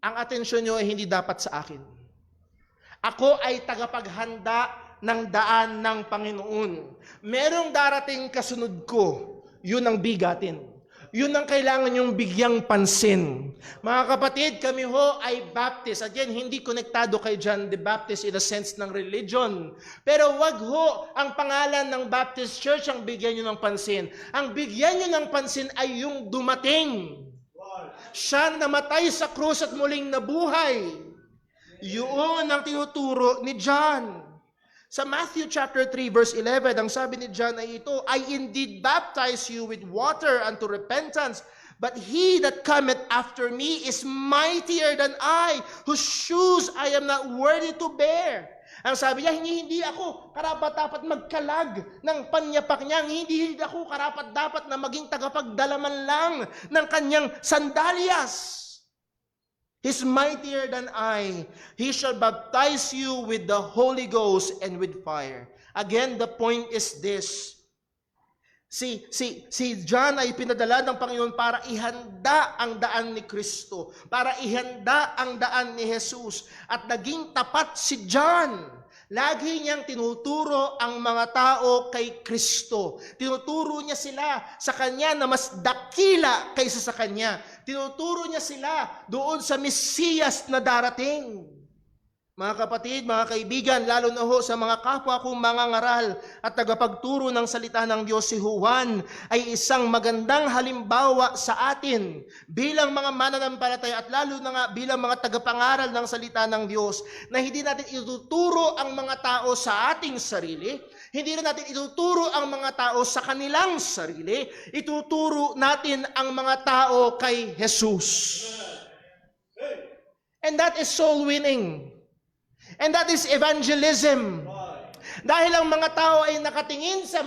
ang atensyon nyo ay hindi dapat sa akin. Ako ay tagapaghanda ng daan ng Panginoon. Merong darating kasunod ko, yun ang bigatin. Yun ang kailangan yung bigyang pansin. Mga kapatid, kami ho ay Baptist. Again, hindi konektado kay John the Baptist in a sense ng religion. Pero wag ho ang pangalan ng Baptist Church ang bigyan nyo ng pansin. Ang bigyan nyo ng pansin ay yung dumating. Siya namatay sa krus at muling nabuhay. Yun ang tinuturo ni John. Sa Matthew chapter 3 verse 11, ang sabi ni John ay ito, I indeed baptize you with water unto repentance, but he that cometh after me is mightier than I, whose shoes I am not worthy to bear. Ang sabi niya, hindi ako karapat-dapat magkalag ng panyapak niya. Hindi ako karapat-dapat na maging tagapagdala man lang ng kanyang sandalyas. He's mightier than I. He shall baptize you with the Holy Ghost and with fire. Again, the point is this. Si John ay pinadala ng Panginoon para ihanda ang daan ni Kristo, para ihanda ang daan ni Jesus. At naging tapat si John. Lagi niyang tinuturo ang mga tao kay Kristo. Tinuturo niya sila sa Kanya na mas dakila kaysa sa Kanya. Tinuturo niya sila doon sa Mesiyas na darating. Mga kapatid, mga kaibigan, lalo na ho sa mga kapwa kong mangangaral at tagapagturo ng salita ng Diyos, si Juan ay isang magandang halimbawa sa atin bilang mga mananampalataya at lalo na nga bilang mga tagapangaral ng salita ng Diyos na hindi natin ituturo ang mga tao sa ating sarili, hindi na natin ituturo ang mga tao sa kanilang sarili, ituturo natin ang mga tao kay Jesus. And that is soul winning. And that is evangelism. Dahil ang mga tao ay nakatingin sa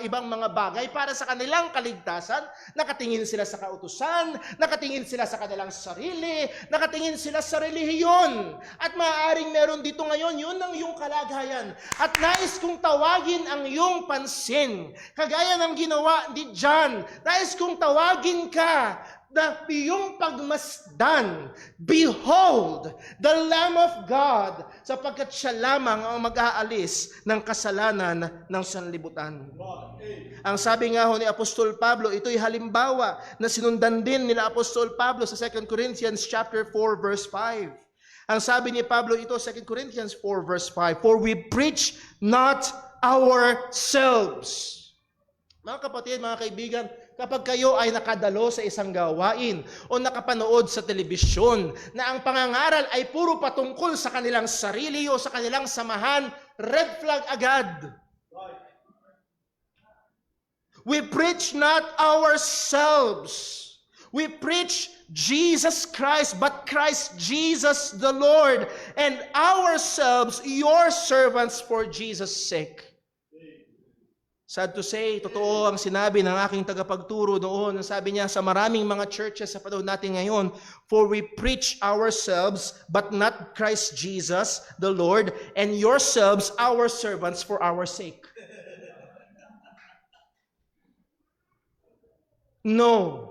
ibang mga bagay para sa kanilang kaligtasan, nakatingin sila sa kautusan, nakatingin sila sa kanilang sarili, nakatingin sila sa relihiyon. At maaaring meron dito ngayon, yun ang iyong kalagayan. At nais kong tawagin ang iyong pansin. Kagaya ng ginawa ni John, nais kong tawagin ka na iyong pagmasdan, behold, the Lamb of God, sapagkat siya lamang ang mag-aalis ng kasalanan ng sanlibutan. Ang sabi nga ho ni Apostol Pablo, ito'y halimbawa na sinundan din nila Apostol Pablo sa 2 Corinthians chapter 4 verse 5. Ang sabi ni Pablo ito, 2 Corinthians 4 verse 5, for we preach not ourselves. Mga kapatid, mga kaibigan, kapag kayo ay nakadalo sa isang gawain o nakapanood sa telebisyon na ang pangangaral ay puro patungkol sa kanilang sarili o sa kanilang samahan, red flag agad. We preach not ourselves. We preach Jesus Christ, but Christ Jesus the Lord, and ourselves your servants for Jesus' sake. Sad to say, totoo ang sinabi ng aking tagapagturo noon. Sabi niya sa maraming mga churches sa panahon natin ngayon, for we preach ourselves, but not Christ Jesus, the Lord, and yourselves, our servants, for our sake. No.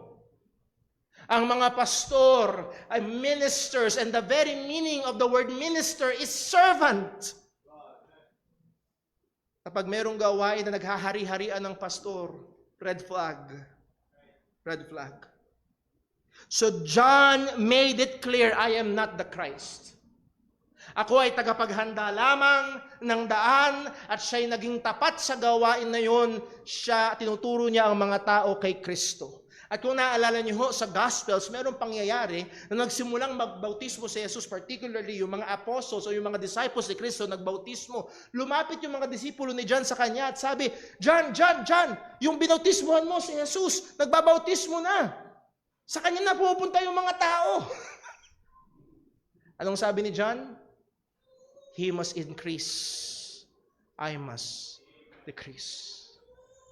Ang mga pastor ay ministers, and the very meaning of the word minister is servant. Kapag merong gawain na naghahari-harian ng pastor, red flag. Red flag. So John made it clear, I am not the Christ. Ako ay tagapaghanda lamang ng daan at siya'y naging tapat sa gawain na yon. Tinuturo niya ang mga tao kay Kristo. At kung naaalala niyo ho, sa Gospels, merong pangyayari na nagsimulang magbautismo si Jesus, particularly yung mga apostles o yung mga disciples ni Kristo nagbautismo. Lumapit yung mga disipulo ni John sa kanya at sabi, John, yung binautismohan mo si Jesus, nagbabautismo na. Sa kanya na pupunta yung mga tao. Anong sabi ni John? He must increase. I must decrease.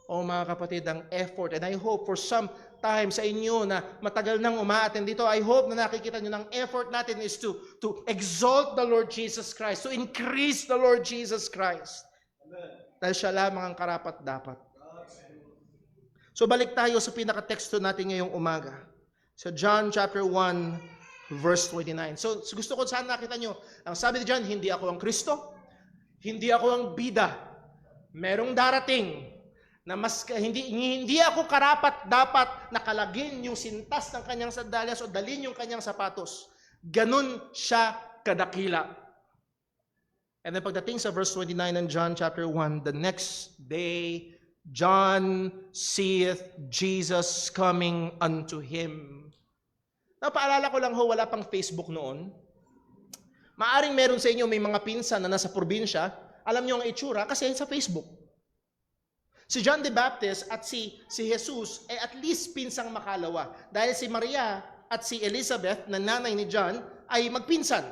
O mga kapatid, ang effort, and I hope for some time sa inyo na matagal nang umaattend dito, I hope na nakikita nyo ng effort natin is to exalt the Lord Jesus Christ, to increase the Lord Jesus Christ. Dahil siya lamang ang karapat-dapat. So balik tayo sa pinaka-teksto natin ngayong umaga. Sa John chapter 1, verse 29. So gusto ko saan nakita nyo, ang sabi ni John, hindi ako ang Kristo, hindi ako ang bida. Merong darating na hindi ako karapat-dapat nakalagin yung sintas ng kanyang sandalyas o dalhin yung kanyang sapatos. Ganun siya kadakila. And then pagdating sa verse 29 ng John chapter 1, the next day, John seeth Jesus coming unto him. Napaalala ko lang ho, wala pang Facebook noon. Maaring meron sa inyo may mga pinsan na nasa probinsya, alam niyo ang itsura kasi sa Facebook. Si John the Baptist at si Jesus at least pinsang makalawa. Dahil si Maria at si Elizabeth na nanay ni John ay magpinsan.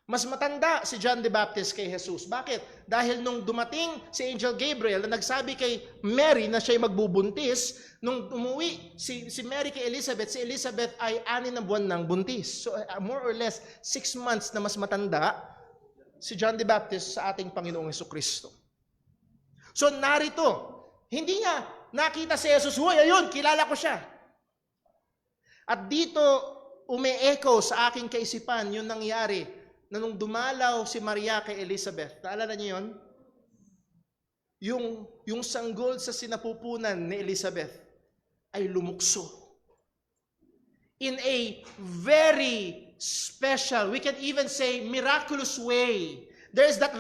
Mas matanda si John the Baptist kay Jesus. Bakit? Dahil nung dumating si Angel Gabriel na nagsabi kay Mary na siya'y magbubuntis, nung umuwi si Mary kay Elizabeth, si Elizabeth ay 6 na buwan ng buntis. So more or less 6 months na mas matanda si John the Baptist sa ating Panginoong Jesucristo. So narito, hindi niya nakita si Jesus, "Hoy, ayun, kilala ko siya." At dito, umi-echo sa aking kaisipan yung nangyari na nung dumalaw si Maria kay Elizabeth. Naalala niyo yun? Yung sanggol sa sinapupunan ni Elizabeth ay lumukso. In a very special, we can even say miraculous way. There's that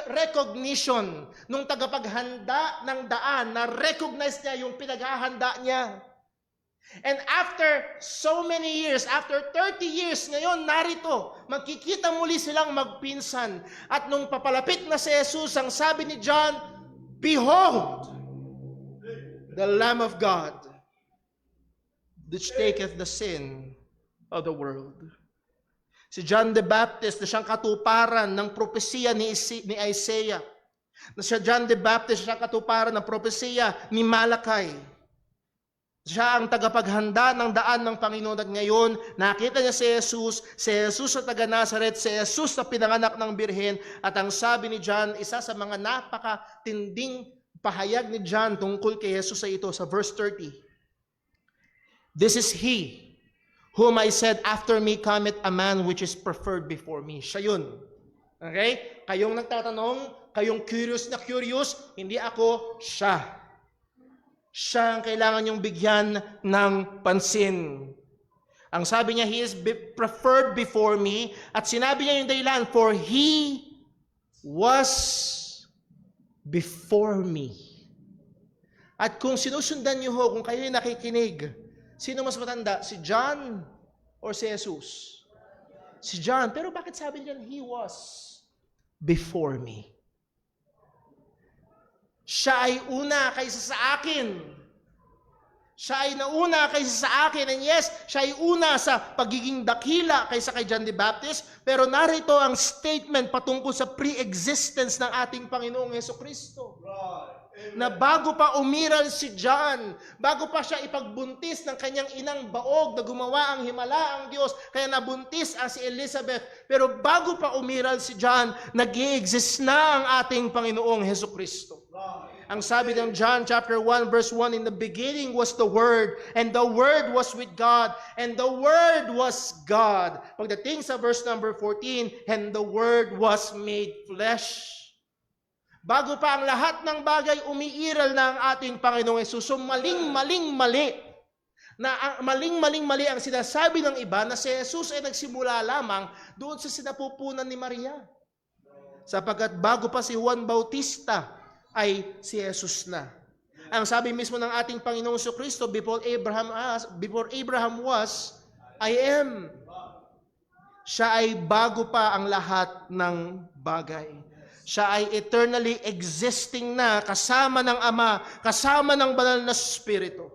recognition nung tagapaghanda ng daan na recognize niya yung pinaghahanda niya. And after so many years, after 30 years ngayon, narito, magkikita muli silang magpinsan. At nung papalapit na si Jesus, ang sabi ni John, "Behold, the Lamb of God, which taketh the sin of the world." Si John the Baptist na siyang katuparan ng propesiya ni Isaiah. Na si John the Baptist siyang katuparan ng propesiya ni Malakay. Siya ang tagapaghanda ng daan ng Panginoon at ngayon nakita niya si Jesus na taga Nazareth, si Jesus na pinanganak ng Birhen at ang sabi ni John, isa sa mga napakatinding pahayag ni John tungkol kay Jesus ay ito sa verse 30. "This is He whom I said, after me cometh a man which is preferred before me." Siya yun. Okay? Kayong nagtatanong, kayong curious, hindi ako, siya. Siya ang kailangan yung bigyan ng pansin. Ang sabi niya, He is preferred before me. At sinabi niya yung dahilan, for He was before me. At kung sinusundan niyo ho, kung kayo'y nakikinig, sino mas matanda? Si John or si Jesus? Si John. Pero bakit sabi niyan, He was before me? Siya ay una kaysa sa akin. Siya ay nauna kaysa sa akin. And yes, siya ay una sa pagiging dakila kaysa kay John the Baptist. Pero narito ang statement patungkol sa pre-existence ng ating Panginoong Jesucristo. Na bago pa umiral si John, bago pa siya ipagbuntis ng kanyang inang baog na gumawa ang himala ang Diyos, kaya nabuntis si Elizabeth. Pero bago pa umiral si John, nag-i-exist na ang ating Panginoong Jesucristo. Ang sabi ng John chapter 1 verse 1, "In the beginning was the Word, and the Word was with God, and the Word was God." Pagdating sa verse number 14, "And the Word was made flesh." Bago pa ang lahat ng bagay, umiiral na ang ating Panginoong Hesus. So maling-mali. Maling-mali ang sinasabi ng iba na si Jesus ay nagsimula lamang doon sa sinapupunan ni Maria. Sapagkat bago pa si Juan Bautista, ay si Jesus na. Ang sabi mismo ng ating Panginoong Jesucristo, before Abraham was, I am. Siya ay bago pa ang lahat ng bagay. Siya ay eternally existing na kasama ng Ama, kasama ng banal na Espiritu.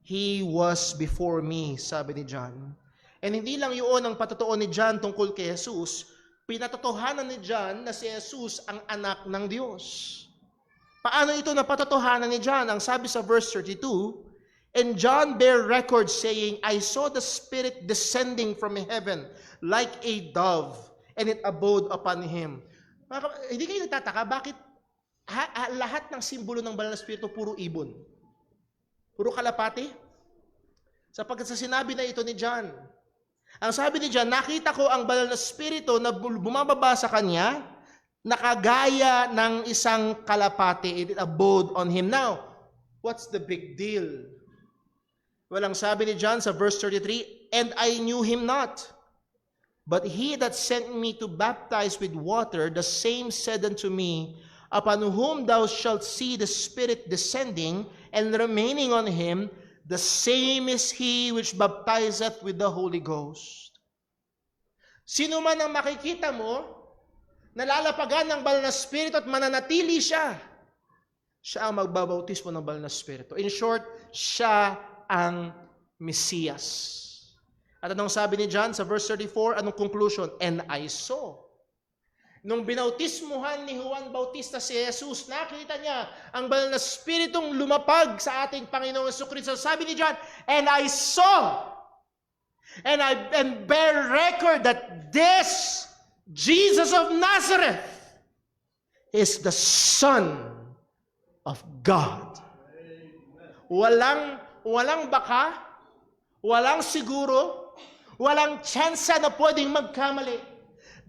He was before me, sabi ni John. And hindi lang yun ang patotoo ni John tungkol kay Jesus, pinatotohanan ni John na si Jesus ang anak ng Diyos. Paano ito napatotohanan ni John? Ang sabi sa verse 32, and John bare record saying, I saw the Spirit descending from heaven like a dove, and it abode upon him. Hindi kayo nagtataka, bakit lahat ng simbolo ng banal na Espiritu puro ibon? Puro kalapati? Sapagkat sa sinabi na ito ni John, ang sabi ni John, nakita ko ang banal na Espiritu na bumababa sa kanya, nakagaya ng isang kalapati. It abode on him. Now, what's the big deal? Well, ang sabi ni John sa verse 33, and I knew him not. But he that sent me to baptize with water, the same said unto me, upon whom thou shalt see the Spirit descending and remaining on him, the same is he which baptizeth with the Holy Ghost. Sino man ang makikita mo, nalalapagan ng banal na Espiritu at mananatili siya, siya ang magbabautismo ng banal na Espiritu. In short, siya ang Mesiyas. At anong sabi ni John sa verse 34? Anong conclusion? And I saw. Nung binautismuhan ni Juan Bautista si Jesus, nakita niya ang banal na Espiritong lumapag sa ating Panginoong Jesucristo. Sabi ni John, and I saw, and bear record that this Jesus of Nazareth is the Son of God. Walang baka, walang siguro, walang tsansa na pwedeng magkamali.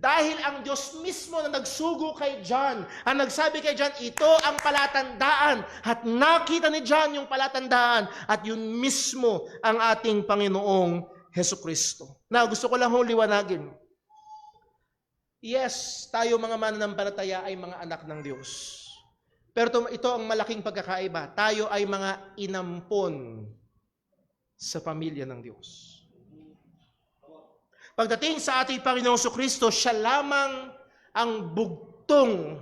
Dahil ang Diyos mismo na nagsugo kay John, ang nagsabi kay John, ito ang palatandaan. At nakita ni John yung palatandaan. At yun mismo ang ating Panginoong Jesucristo. Now, gusto ko lang hong liwanagin. Yes, tayo mga mananampalataya ay mga anak ng Diyos. Pero ito ang malaking pagkakaiba. Tayo ay mga inampon sa pamilya ng Diyos. Pagdating sa ating Panginoong Jesucristo, siya lamang ang bugtong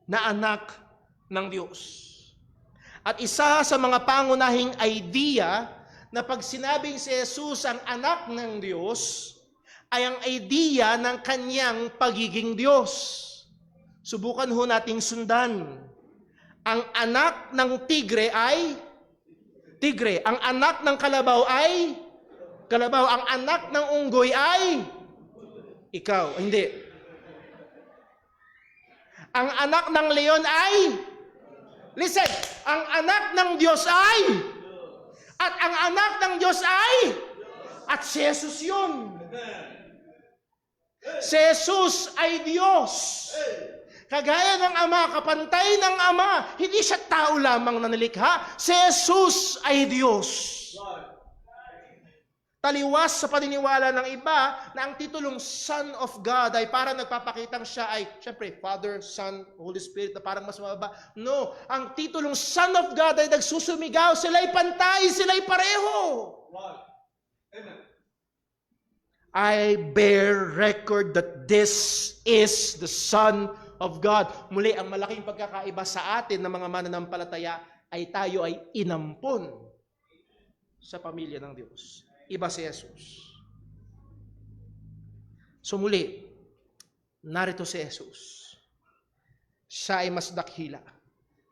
na anak ng Diyos. At isa sa mga pangunahing idea na pag sinabing si Jesus ang anak ng Diyos, ay ang idea ng kanyang pagiging Diyos. Subukan ho nating sundan. Ang anak ng tigre ay tigre. Ang anak ng kalabaw ay kalabaw. Ang anak ng unggoy ay ikaw. Hindi. Ang anak ng leon ay listen. Ang anak ng Diyos ay at ang anak ng Diyos ay at si Jesus yun. Si Jesus ay Diyos. Kagaya ng Ama, kapantay ng Ama, hindi siya tao lamang na nilikha. Si Jesus ay Diyos. Taliwas sa paniniwala ng iba na ang titulong Son of God ay parang nagpapakitang siya ay, syempre, Father, Son, Holy Spirit, na parang mas mababa. No, ang titulong Son of God ay nagsusumigaw, sila'y pantay, sila'y pareho. Amen. I bear record that this is the Son of God. Muli, ang malaking pagkakaiba sa atin ng mga mananampalataya ay tayo ay inampon sa pamilya ng Diyos. Iba si Jesus. So muli, narito si Jesus. Siya ay mas dakila.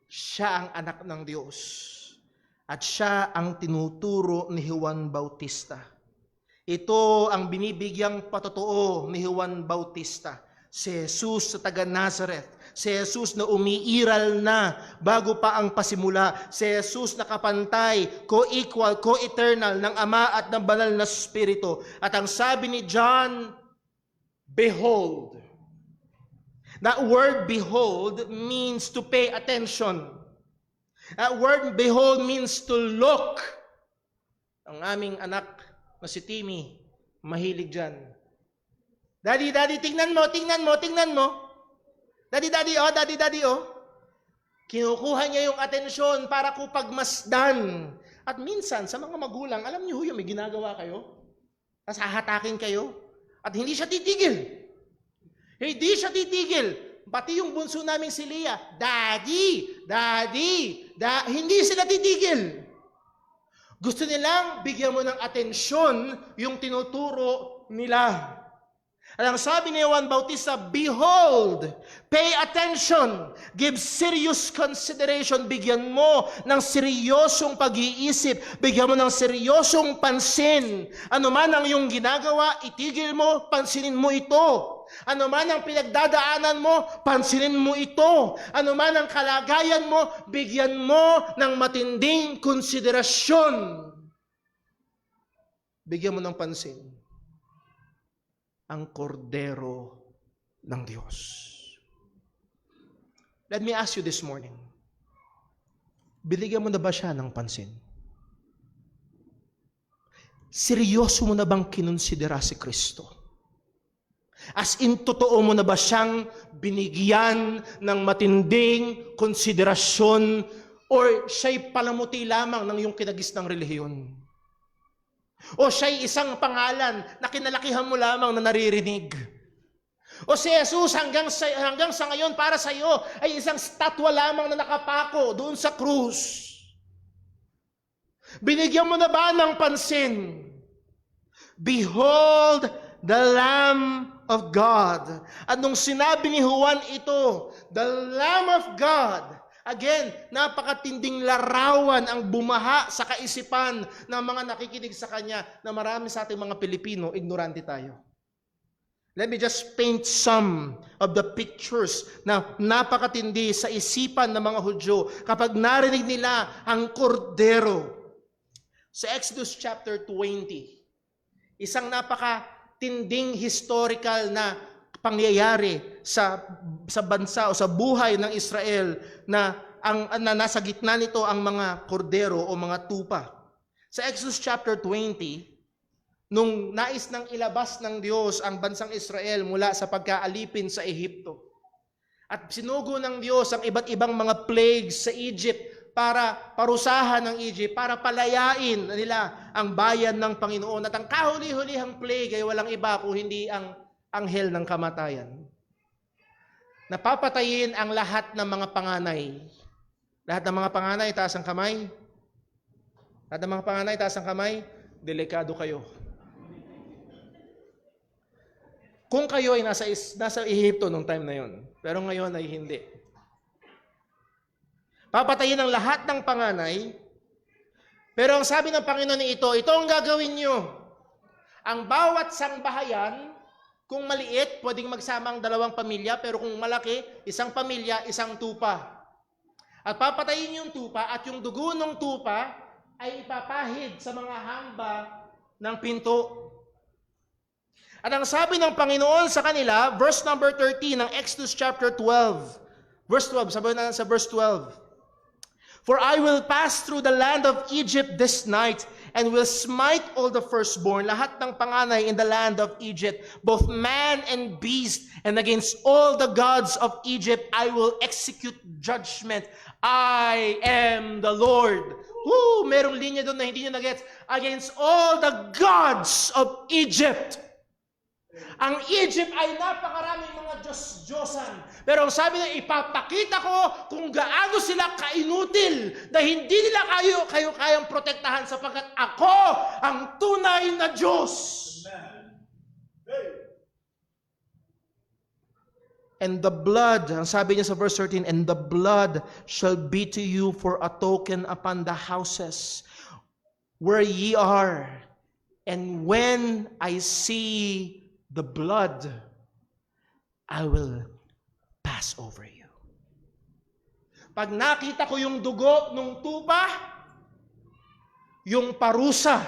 Siya ang anak ng Diyos. At siya ang tinuturo ni Juan Bautista. Ito ang binibigyang patotoo ni Juan Bautista. Si Jesus sa taga Nazareth. Si Jesus na umiiral na bago pa ang pasimula. Si Jesus na kapantay, co-equal, co-eternal ng Ama at ng Banal na Espiritu. At ang sabi ni John, behold. That word behold means to pay attention. That word behold means to look. Ang aming anak na si Timmy, mahilig dyan. Daddy, tingnan mo. Daddy, oh. Kinukuha niya yung atensyon para ko pagmasdan. At minsan, sa mga magulang, alam niyo yung may ginagawa kayo? Tapos hahatakin kayo? At hindi siya titigil. Pati yung bunso naming si Leah, Daddy, hindi sila titigil. Gusto nilang bigyan mo ng atensyon yung tinuturo nila. At ang sabi ni Juan Bautista, behold, pay attention, give serious consideration, bigyan mo ng seryosong pag-iisip, bigyan mo ng seryosong pansin. Ano man ang iyong ginagawa, itigil mo, pansinin mo ito. Ano man ang pinagdadaanan mo, pansinin mo ito. Ano man ang kalagayan mo, bigyan mo ng matinding konsiderasyon. Bigyan mo ng pansin ang kordero ng Diyos. Let me ask you this morning, binigyan mo na ba siya ng pansin? Seryoso mo na bang kinonsidera si Kristo? As in, totoo mo na ba siyang binigyan ng matinding konsiderasyon or siya'y palamuti lamang ng iyong kinagis ng relihiyon? O siya'y isang pangalan na kinalakihan mo lamang na naririnig? O si Jesus hanggang sa ngayon para sa iyo ay isang statwa lamang na nakapako doon sa krus? Binigyan mo na ba ng pansin? Behold the Lamb of God. At nung sinabi ni Juan ito, the Lamb of God, again, napakatinding larawan ang bumaha sa kaisipan ng mga nakikinig sa Kanya na marami sa ating mga Pilipino, ignorante tayo. Let me just paint some of the pictures na napakatindi sa isipan ng mga Hudyo kapag narinig nila ang kordero. Sa Exodus chapter 20, isang napakatinding historical na pangyayari sa bansa o sa buhay ng Israel na nasa gitna nito ang mga kordero o mga tupa. Sa Exodus chapter 20, nung nais nang ilabas ng Diyos ang bansang Israel mula sa pagkaalipin sa Ehipto, at sinugo ng Diyos ang iba't ibang mga plagues sa Egypt para parusahan ng Egypt, para palayain nila ang bayan ng Panginoon. At ang kahuli-hulihang plague ay walang iba kung hindi ang anghel ng kamatayan. Napapatayin ang lahat ng mga panganay. Lahat ng mga panganay, taas ang kamay. Lahat ng mga panganay, taas ang kamay. Delikado kayo. Kung kayo ay nasa Ehipto nung time na yon, pero ngayon ay hindi. Papatayin ang lahat ng panganay, pero ang sabi ng Panginoon ito ang gagawin nyo. Ang bawat sangbahayan, kung maliit, pwedeng magsama ang dalawang pamilya, pero kung malaki, isang pamilya, isang tupa. At papatayin yung tupa, at yung dugo ng tupa ay ipapahid sa mga hamba ng pinto. At ang sabi ng Panginoon sa kanila, verse number 13 ng Exodus chapter 12. Verse 12, sabi na sa verse 12. For I will pass through the land of Egypt this night, and will smite all the firstborn, lahat ng panganay in the land of Egypt, both man and beast, and against all the gods of Egypt I will execute judgment. I am the Lord. Merong linya doon na hindi nyo nagets. Against all the gods of Egypt. Ang Egypt ay napakaraming mga Diyos-Diyosan. Pero ang sabi na, ipapakita ko kung gaano sila kainutil na hindi nila kayo kayang protektahan sapagkat ako ang tunay na Diyos. And the blood, ang sabi niya sa verse 13, and the blood shall be to you for a token upon the houses where ye are. And when I see the blood, I will pass over you. Pag nakita ko yung dugo ng tupa, yung parusa,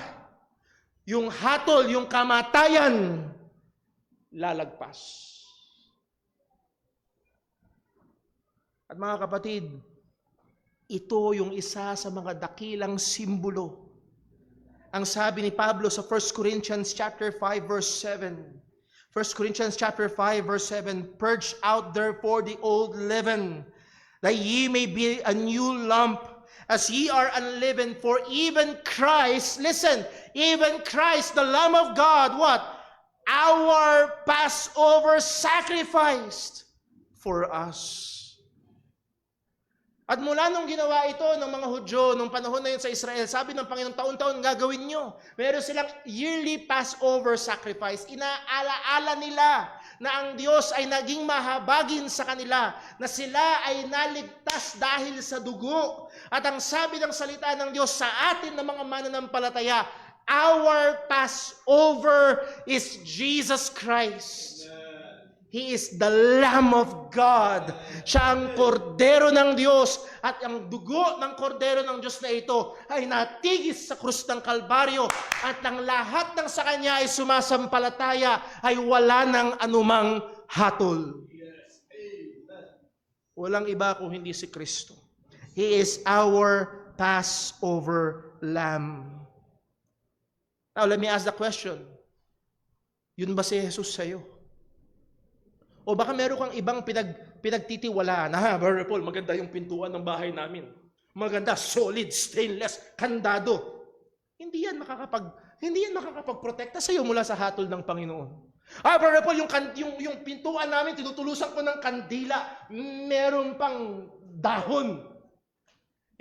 yung hatol, yung kamatayan, lalagpas. At mga kapatid, ito yung isa sa mga dakilang simbolo. Ang sabi ni Pablo sa 1 Corinthians chapter 5 verse 7. 1 Corinthians chapter 5 verse 7, purge out therefore the old leaven, that ye may be a new lump, as ye are unleavened. For even Christ, listen, even Christ, the Lamb of God, what? Our Passover sacrificed for us. At mula nung ginawa ito ng mga Hudyo, nung panahon na yun sa Israel, sabi ng Panginoon, taon-taon gagawin nyo. Meron silang yearly Passover sacrifice. Inaalaala nila na ang Diyos ay naging mahabagin sa kanila, na sila ay naligtas dahil sa dugo. At ang sabi ng salita ng Diyos sa atin ng mga mananampalataya, our Passover is Jesus Christ. He is the Lamb of God. Siya ang kordero ng Diyos. At ang dugo ng kordero ng Diyos na ito ay natigis sa krus ng Kalbaryo. At ang lahat ng sa Kanya ay sumasampalataya ay wala ng anumang hatol. Walang iba kung hindi si Kristo. He is our Passover Lamb. Now, let me ask the question. Yun ba si Jesus sa'yo? O baka meron kang ibang pinagtitiwalaan. Brother Paul, maganda yung pintuan ng bahay namin. Maganda, solid, stainless, kandado. Hindi yan makakapagprotekta sa iyo mula sa hatol ng Panginoon. Brother Paul, yung pintuan namin, tinutulusan ko ng kandila. Meron pang dahon.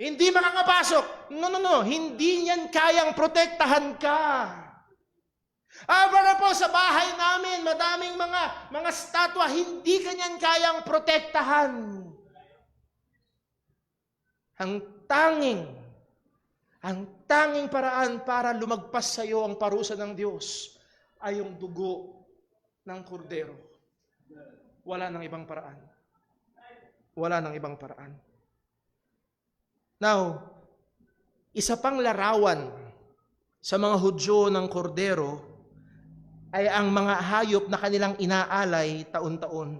Hindi makakapasok. No. Hindi niyan kayang protektahan ka. Brother Paul, sa bahay namin, madaming mga statwa, hindi kanyan kayang protektahan. Ang tanging paraan para lumagpas sa iyo ang parusa ng Diyos ay yung dugo ng kordero. Wala nang ibang paraan. Wala nang ibang paraan. Now, isa pang larawan sa mga Hudyo ng kordero ay ang mga hayop na kanilang inaalay taon-taon.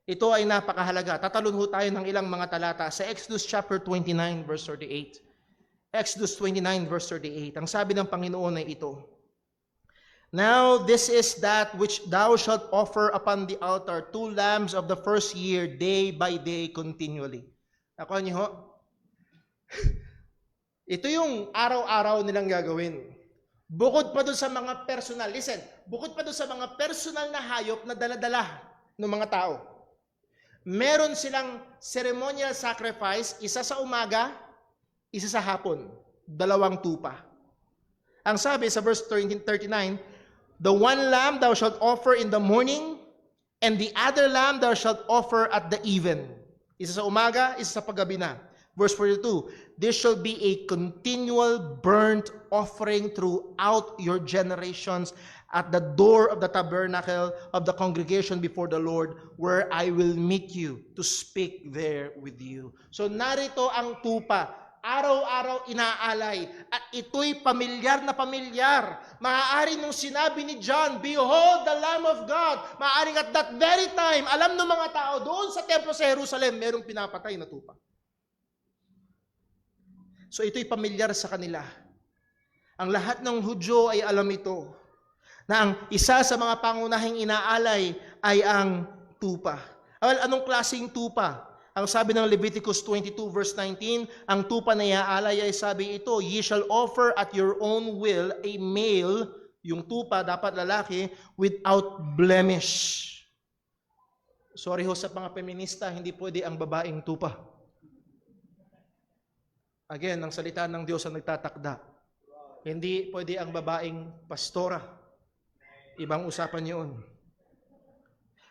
Ito ay napakahalaga. Tatalon ho tayo ng ilang mga talata sa Exodus chapter 29 verse 38. Exodus 29 verse 38. Ang sabi ng Panginoon ay ito. Now this is that which thou shalt offer upon the altar, 2 lambs of the first year, day by day continually. Nakuha niyo ho? Ito yung araw-araw nilang gagawin. Bukod pa doon sa mga personal, listen, bukod pa doon sa mga personal na hayop na dala-dala ng mga tao, meron silang ceremonial sacrifice, isa sa umaga, isa sa hapon, 2 tupa. Ang sabi sa verse 39, the one lamb thou shalt offer in the morning, and the other lamb thou shalt offer at the even. Isa sa umaga, isa sa paggabi na. Verse 42, this shall be a continual burnt offering throughout your generations at the door of the tabernacle of the congregation before the Lord, where I will meet you to speak there with you. So narito ang tupa, araw-araw inaalay, at ito'y pamilyar na pamilyar. Maaari nung sinabi ni John, behold the Lamb of God, maaaring at that very time, alam ng mga tao, doon sa templo sa Jerusalem, merong pinapatay na tupa. So ito'y pamilyar sa kanila. Ang lahat ng Hudyo ay alam ito, na ang isa sa mga pangunahing inaalay ay ang tupa. Well, anong klaseng tupa? Ang sabi ng Leviticus 22 verse 19, ang tupa na iaalay ay sabi ito, ye shall offer at your own will a male, yung tupa dapat lalaki, without blemish. Sorry ho sa mga feminista, hindi pwede ang babaeng tupa. Again, ang salita ng Diyos ang nagtatakda. Hindi pwede ang babaeng pastora. Ibang usapan yun.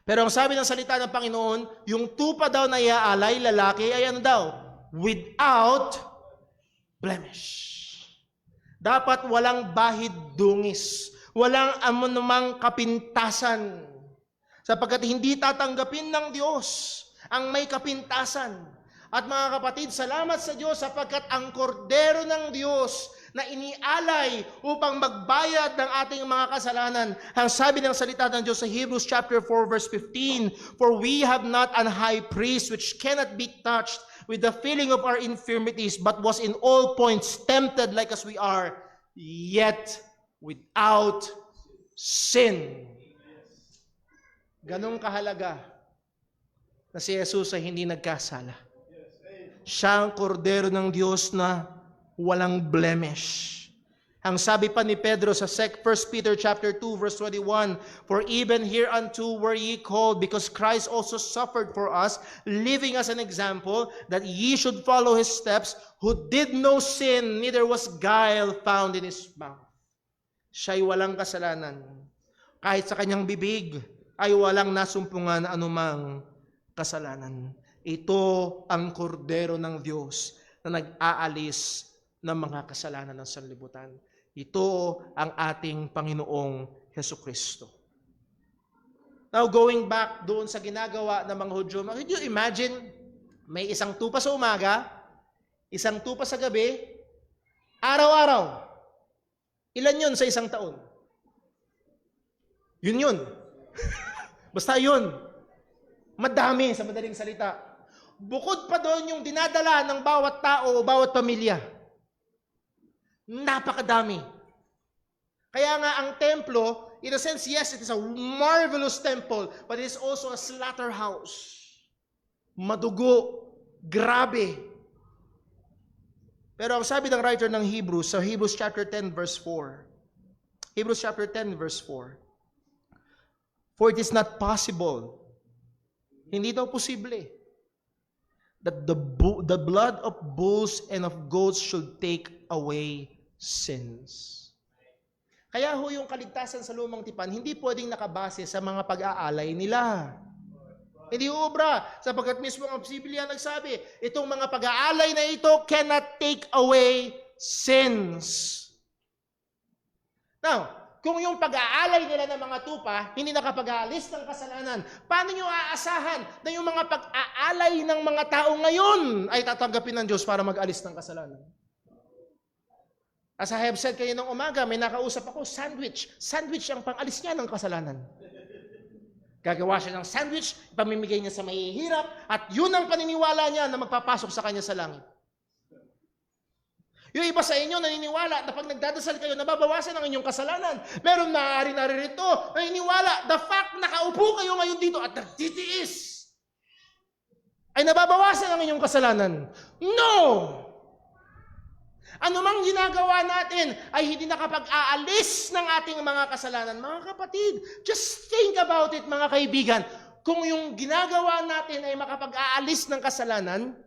Pero ang sabi ng salita ng Panginoon, yung tupa daw na iaalay, lalaki, ay ano daw? Without blemish. Dapat walang bahid dungis. Walang anumang kapintasan. Sapagkat hindi tatanggapin ng Diyos ang may kapintasan. At mga kapatid, salamat sa Diyos sapagkat ang kordero ng Diyos na inialay upang magbayad ng ating mga kasalanan. Ang sabi ng salita ng Diyos sa Hebrews chapter 4 verse 15, for we have not an high priest which cannot be touched with the feeling of our infirmities, but was in all points tempted like as we are, yet without sin. Ganong kahalaga na si Jesus ay hindi nagkasala. Siya ang kordero ng Diyos na walang blemish. Ang sabi pa ni Pedro sa 1 Peter chapter 2 verse 21, "For even hereunto were ye called, because Christ also suffered for us, leaving us an example, that ye should follow his steps, who did no sin, neither was guile found in his mouth." Siya'y walang kasalanan. Kahit sa kanyang bibig ay walang nasumpungan na anumang kasalanan. Ito ang kordero ng Diyos na nag-aalis ng mga kasalanan ng sanlibutan. Ito ang ating Panginoong Hesukristo. Now, going back doon sa ginagawa ng mga Hudyo, can you imagine, may isang tupa sa umaga, isang tupa sa gabi, araw-araw. Ilan yun sa isang taon? Yun. Basta yun. Madami sa madaling salita. Bukod pa doon yung dinadala ng bawat tao o bawat pamilya. Napakadami. Kaya nga ang templo, in a sense, yes, it is a marvelous temple, but it is also a slaughterhouse. Madugo, grabe. Pero ang sabi ng writer ng Hebrews, sa Hebrews chapter 10 verse 4, Hebrews chapter 10 verse 4, "For it is not possible," hindi daw posible, "that the blood of bulls and of goats should take away sins." Kaya ho yung kaligtasan sa lumang tipan, hindi pwedeng nakabase sa mga pag-aalay nila. Hindi obra, sapagkat mismo ang Biblia nagsabi, itong mga pag-aalay na ito cannot take away sins. Now, kung yung pag-aalay nila ng mga tupa, hindi nakapag-aalis ng kasalanan, paano nyo aasahan na yung mga pag-aalay ng mga tao ngayon ay tatanggapin ng Diyos para mag-alis ng kasalanan? As I have said kayo ng umaga, may nakausap ako, sandwich. Sandwich ang pang-alis niya ng kasalanan. Gagawa siya ng sandwich, ipamimigay niya sa mahihirap, at yun ang paniniwala niya na magpapasok sa kanya sa langit. Yung iba sa inyo naniniwala na pag nagdadasal kayo, nababawasan ang inyong kasalanan. Meron maaari naririto, naniniwala, the fact nakaupo kayo ngayon dito at nagtitiis, ay nababawasan ang inyong kasalanan. No! Ano mang ginagawa natin ay hindi nakapag-aalis ng ating mga kasalanan. Mga kapatid, just think about it, mga kaibigan. Kung yung ginagawa natin ay makapag-aalis ng kasalanan,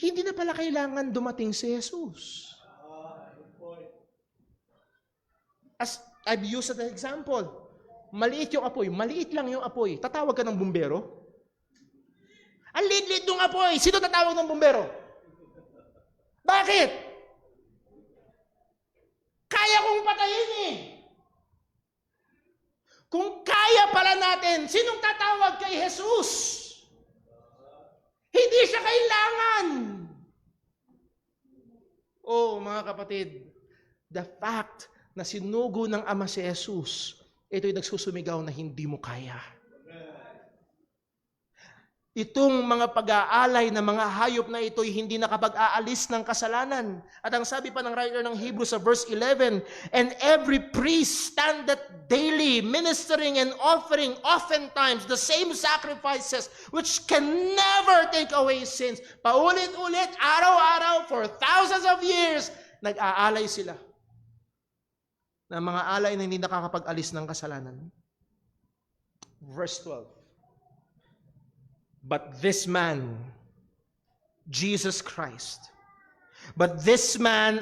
hindi na pala kailangan dumating si Jesus. As I've used as an example, maliit yung apoy, maliit lang yung apoy, tatawag ka ng bumbero? Ang liit-liit ng apoy, sino tatawag ng bumbero? Bakit? Kaya kong patayin eh. Kung kaya pala natin, sinong tatawag kay Jesus? Hindi siya kailangan. Oh, mga kapatid, the fact na sinugo ng Ama si Jesus, ito'y nagsusumigaw na hindi mo kaya. Itong mga pag-aalay na mga hayop na ito'y hindi nakapag-aalis ng kasalanan. At ang sabi pa ng writer ng Hebrews sa verse 11, "And every priest standeth daily, ministering and offering oftentimes the same sacrifices, which can never take away sins." Paulit-ulit, araw-araw, for thousands of years, nag-aalay sila ng mga alay na hindi nakakapag-alis ng kasalanan. Verse 12. But this man, Jesus Christ,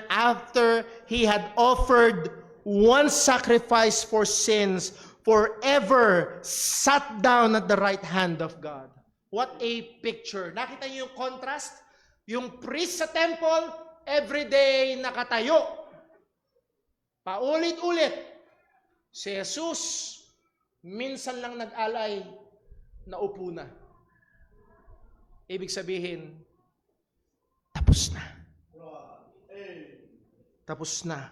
after he had offered one sacrifice for sins, forever sat down at the right hand of God. What a picture. Nakita niyo yung contrast? Yung priest sa temple, everyday nakatayo. Paulit-ulit. Si Jesus, minsan lang nag-alay, naupo na. Ibig sabihin, tapos na. Tapos na.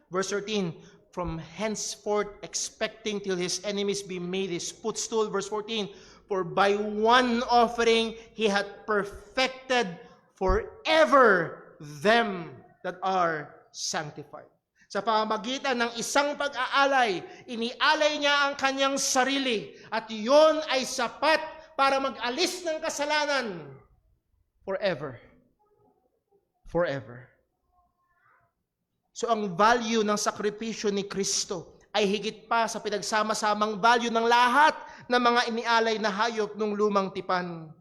Verse 13, "From henceforth expecting till his enemies be made his footstool." Verse 14, "For by one offering he had perfected forever them that are sanctified." Sa pamamagitan ng isang pag-aalay, inialay niya ang kanyang sarili, at iyon ay sapat para mag-alis ng kasalanan forever. Forever. So ang value ng sakripisyo ni Kristo ay higit pa sa pinagsama-samang value ng lahat ng mga inialay na hayop ng lumang tipan.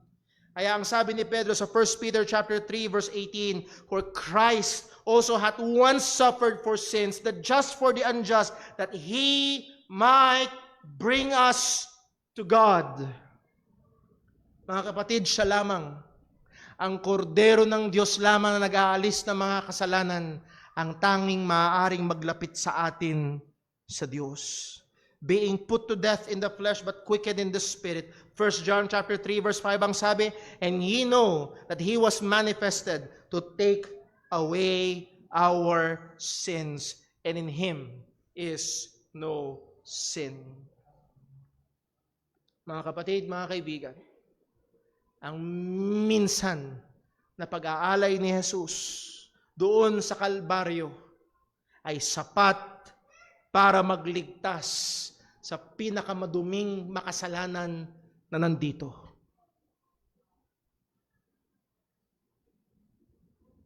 Kaya ang sabi ni Pedro sa 1 Peter chapter 3 verse 18, for Christ also hath once suffered for sins, the just for the unjust, that He might bring us to God. Mga kapatid, siya lamang, ang kordero ng Diyos lamang na nag-aalis ng mga kasalanan, ang tanging maaaring maglapit sa atin sa Diyos. Being put to death in the flesh but quickened in the spirit. 1 John chapter 3 verse 5 ang sabi, and ye know that He was manifested to take away our sins, and in Him is no sin. Mga kapatid, mga kaibigan, ang minsan na pag-aalay ni Jesus doon sa Kalbaryo ay sapat para magligtas sa pinakamaduming makasalanan na nandito.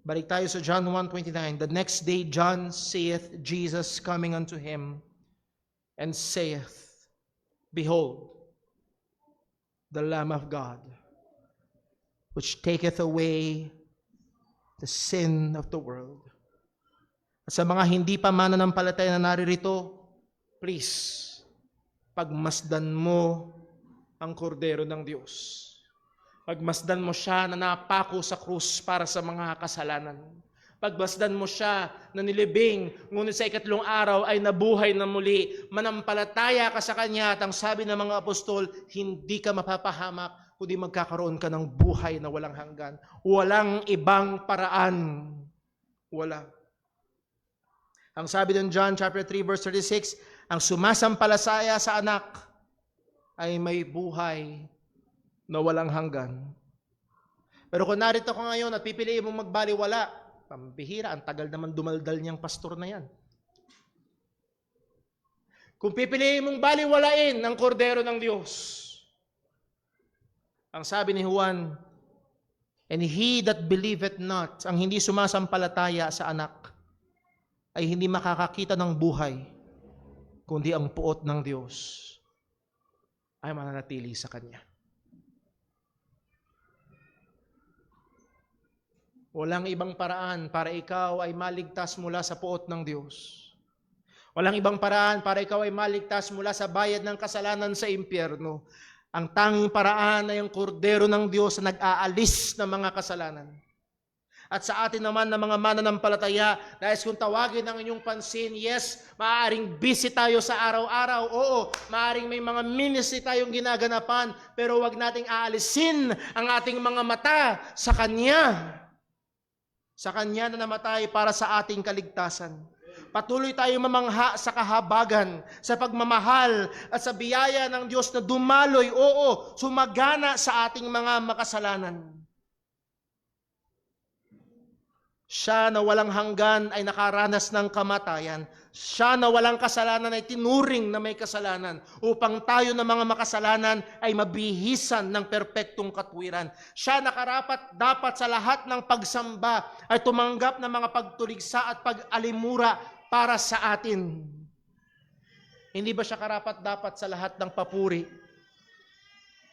Balik tayo sa John 1:29. The next day John saith Jesus coming unto him, and saith, behold, the Lamb of God, which taketh away the sin of the world. At sa mga hindi pa mananampalataya na naririto, please, pagmasdan mo ang kordero ng Diyos. Pagmasdan mo siya na napako sa krus para sa mga kasalanan. Pagmasdan mo siya na nilibing, ngunit sa ikatlong araw ay nabuhay na muli. Manampalataya ka sa Kanya at ang sabi ng mga apostol, hindi ka mapapahamak, kundi magkakaroon ka ng buhay na walang hanggan. Walang ibang paraan. Wala. Ang sabi ng John chapter 3 verse 36, ang sumasampalasaya sa anak ay may buhay na walang hanggan. Pero kung narito ko ngayon at pipiliin mong magbaliwala, pambihira, ang tagal naman dumaldal niyang pastor na yan. Kung pipiliin mong baliwalain ang kordero ng Diyos, ang sabi ni Juan, and he that believeth not, ang hindi sumasampalataya sa anak, ay hindi makakakita ng buhay, kundi ang puot ng Diyos ay mananatili sa Kanya. Walang ibang paraan para ikaw ay maligtas mula sa puot ng Diyos. Walang ibang paraan para ikaw ay maligtas mula sa bayad ng kasalanan sa impyerno. Ang tanging paraan ay ang kordero ng Diyos na nag-aalis ng mga kasalanan. At sa atin naman na mga mananampalataya, dahil kung tawagin ang inyong pansin, yes, maaaring busy tayo sa araw-araw. Oo, maaaring may mga ministry tayong ginaganapan, pero wag nating aalisin ang ating mga mata sa Kanya. Sa Kanya na namatay para sa ating kaligtasan. Patuloy tayong mamangha sa kahabagan, sa pagmamahal at sa biyaya ng Diyos na dumaloy, oo, sumagana sa ating mga makasalanan. Siya na walang hanggan ay nakaranas ng kamatayan. Siya na walang kasalanan ay tinuring na may kasalanan upang tayo na mga makasalanan ay mabihisan ng perpektong katwiran. Siya na karapat dapat sa lahat ng pagsamba ay tumanggap ng mga pagtuligsa at pag-alimura para sa atin. Hindi ba siya karapat dapat sa lahat ng papuri?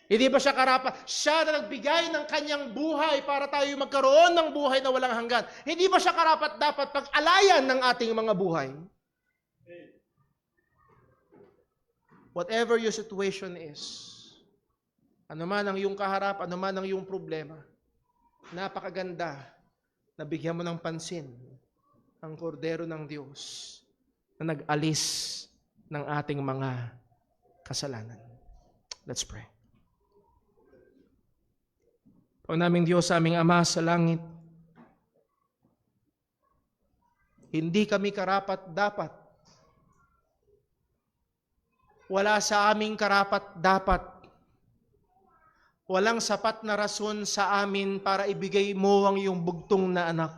Hindi ba siya karapat? Siya na nagbigay ng kanyang buhay para tayo magkaroon ng buhay na walang hanggan. Hindi ba siya karapat dapat pag-alayan ng ating mga buhay? Whatever your situation is, ano man ang iyong kaharap, ano man ang iyong problema, napakaganda na bigyan mo ng pansin ang kordero ng Diyos na nag-alis ng ating mga kasalanan. Let's pray. Pag naming Diyos, aming Ama sa langit, hindi kami karapat-dapat. Wala sa aming karapat-dapat. Walang sapat na rason sa amin para ibigay mo ang iyong bugtong na anak.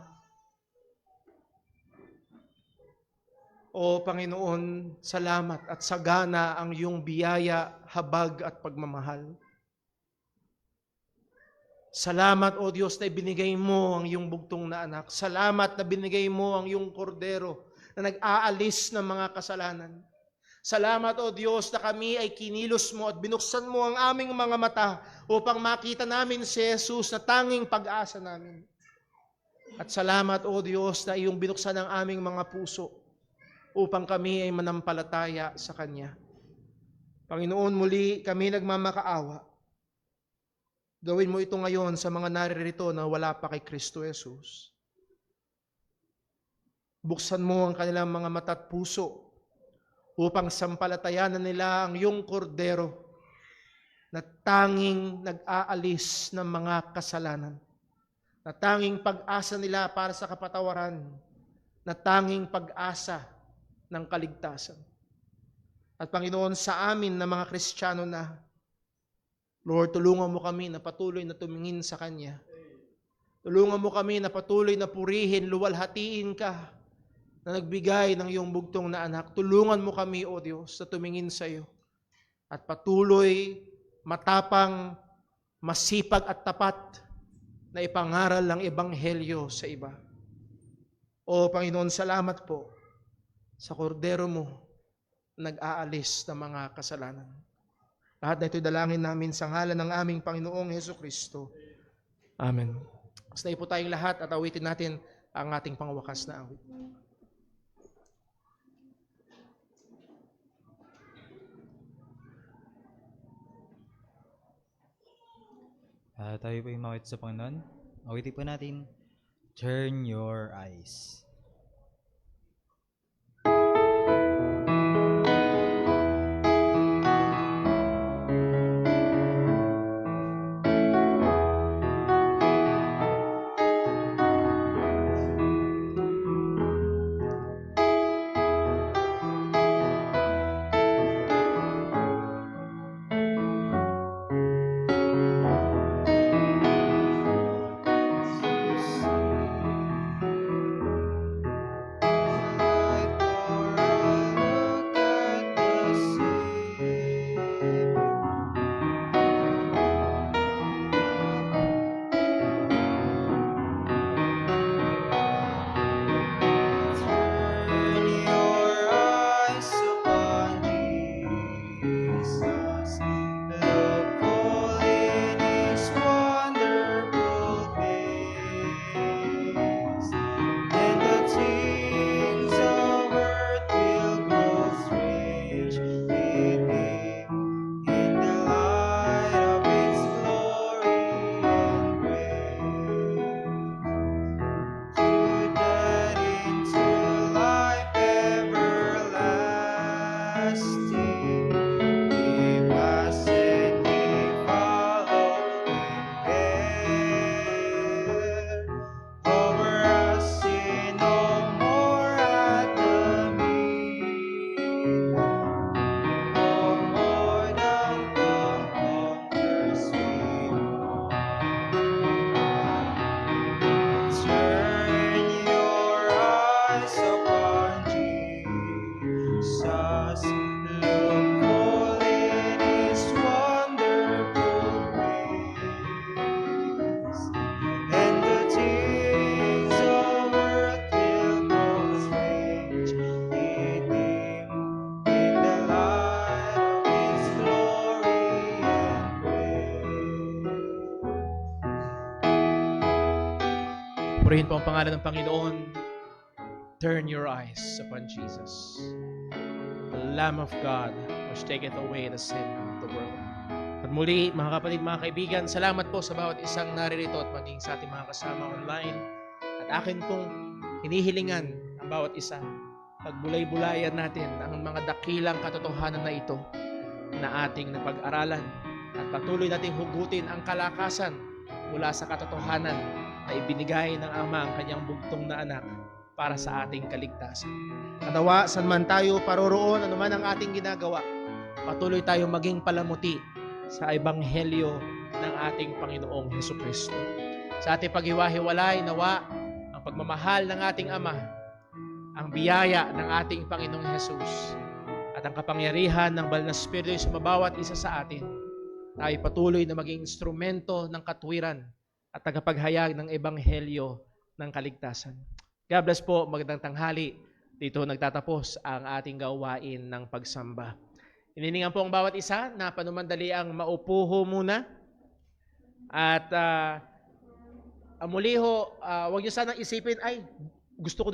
O Panginoon, salamat at sagana ang iyong biyaya, habag at pagmamahal. Salamat, O Diyos, na ibinigay mo ang iyong bugtong na anak. Salamat na binigay mo ang iyong kordero na nag-aalis ng mga kasalanan. Salamat, O Diyos, na kami ay kinilos mo at binuksan mo ang aming mga mata upang makita namin si Jesus na tanging pag-asa namin. At salamat, O Diyos, na iyong binuksan ang aming mga puso upang kami ay manampalataya sa Kanya. Panginoon, muli kami nagmamakaawa. Gawin mo ito ngayon sa mga naririto na wala pa kay Kristo Jesus. Buksan mo ang kanilang mga mata at puso upang sampalatayanan nila ang iyong kordero na tanging nag-aalis ng mga kasalanan, na tanging pag-asa nila para sa kapatawaran, na tanging pag-asa ng kaligtasan. At Panginoon, sa amin na mga Kristiyano na, Lord, tulungan mo kami na patuloy na tumingin sa Kanya. Tulungan mo kami na patuloy na purihin, luwalhatiin ka, na nagbigay ng iyong bugtong na anak. Tulungan mo kami, O Diyos, na tumingin sa iyo at patuloy, matapang, masipag at tapat na ipangaral ang ebanghelyo sa iba. O Panginoon, salamat po sa kordero mo nag-aalis ng mga kasalanan. Lahat na ito'y dalangin namin sa ngalan ng aming Panginoong Hesukristo. Amen. Mas na po tayong lahat at awitin natin ang ating pangwakas na awit. Tayo po yung mawit sa Panginoon. Awitin po natin, Turn Your Eyes. Purihin po ang pangalan ng Panginoon. Turn your eyes upon Jesus, the Lamb of God, which taketh away the sin of the world. At muli, mga kapatid, mga kaibigan, salamat po sa bawat isang naririto at maging sa ating mga kasama online. At akin pong hinihilingan ang bawat isa. Pagbulay-bulayan natin ang mga dakilang katotohanan na ito na ating napag-aralan at patuloy nating hugutin ang kalakasan mula sa katotohanan na ibinigay ng Ama ang kanyang bugtong na anak para sa ating kaligtasan. Katawa, saan man tayo paroroon, ano man ang ating ginagawa, patuloy tayong maging palamuti sa ebanghelyo ng ating Panginoong Hesukristo. Sa ating paghiwa-hiwalay, nawa ang pagmamahal ng ating Ama, ang biyaya ng ating Panginoong Jesus, at ang kapangyarihan ng Banal na Espiritu sa bawat isa sa atin, tayo patuloy na maging instrumento ng katwiran at tagapaghayag ng ebanghelyo ng kaligtasan. God bless po, magandang tanghali dito nagtatapos ang ating gawain ng pagsamba. Ininingan po ang bawat isa na panumandali ang maupo ho muna. At muli ho, huwag niyo sanang isipin, ay, gusto ko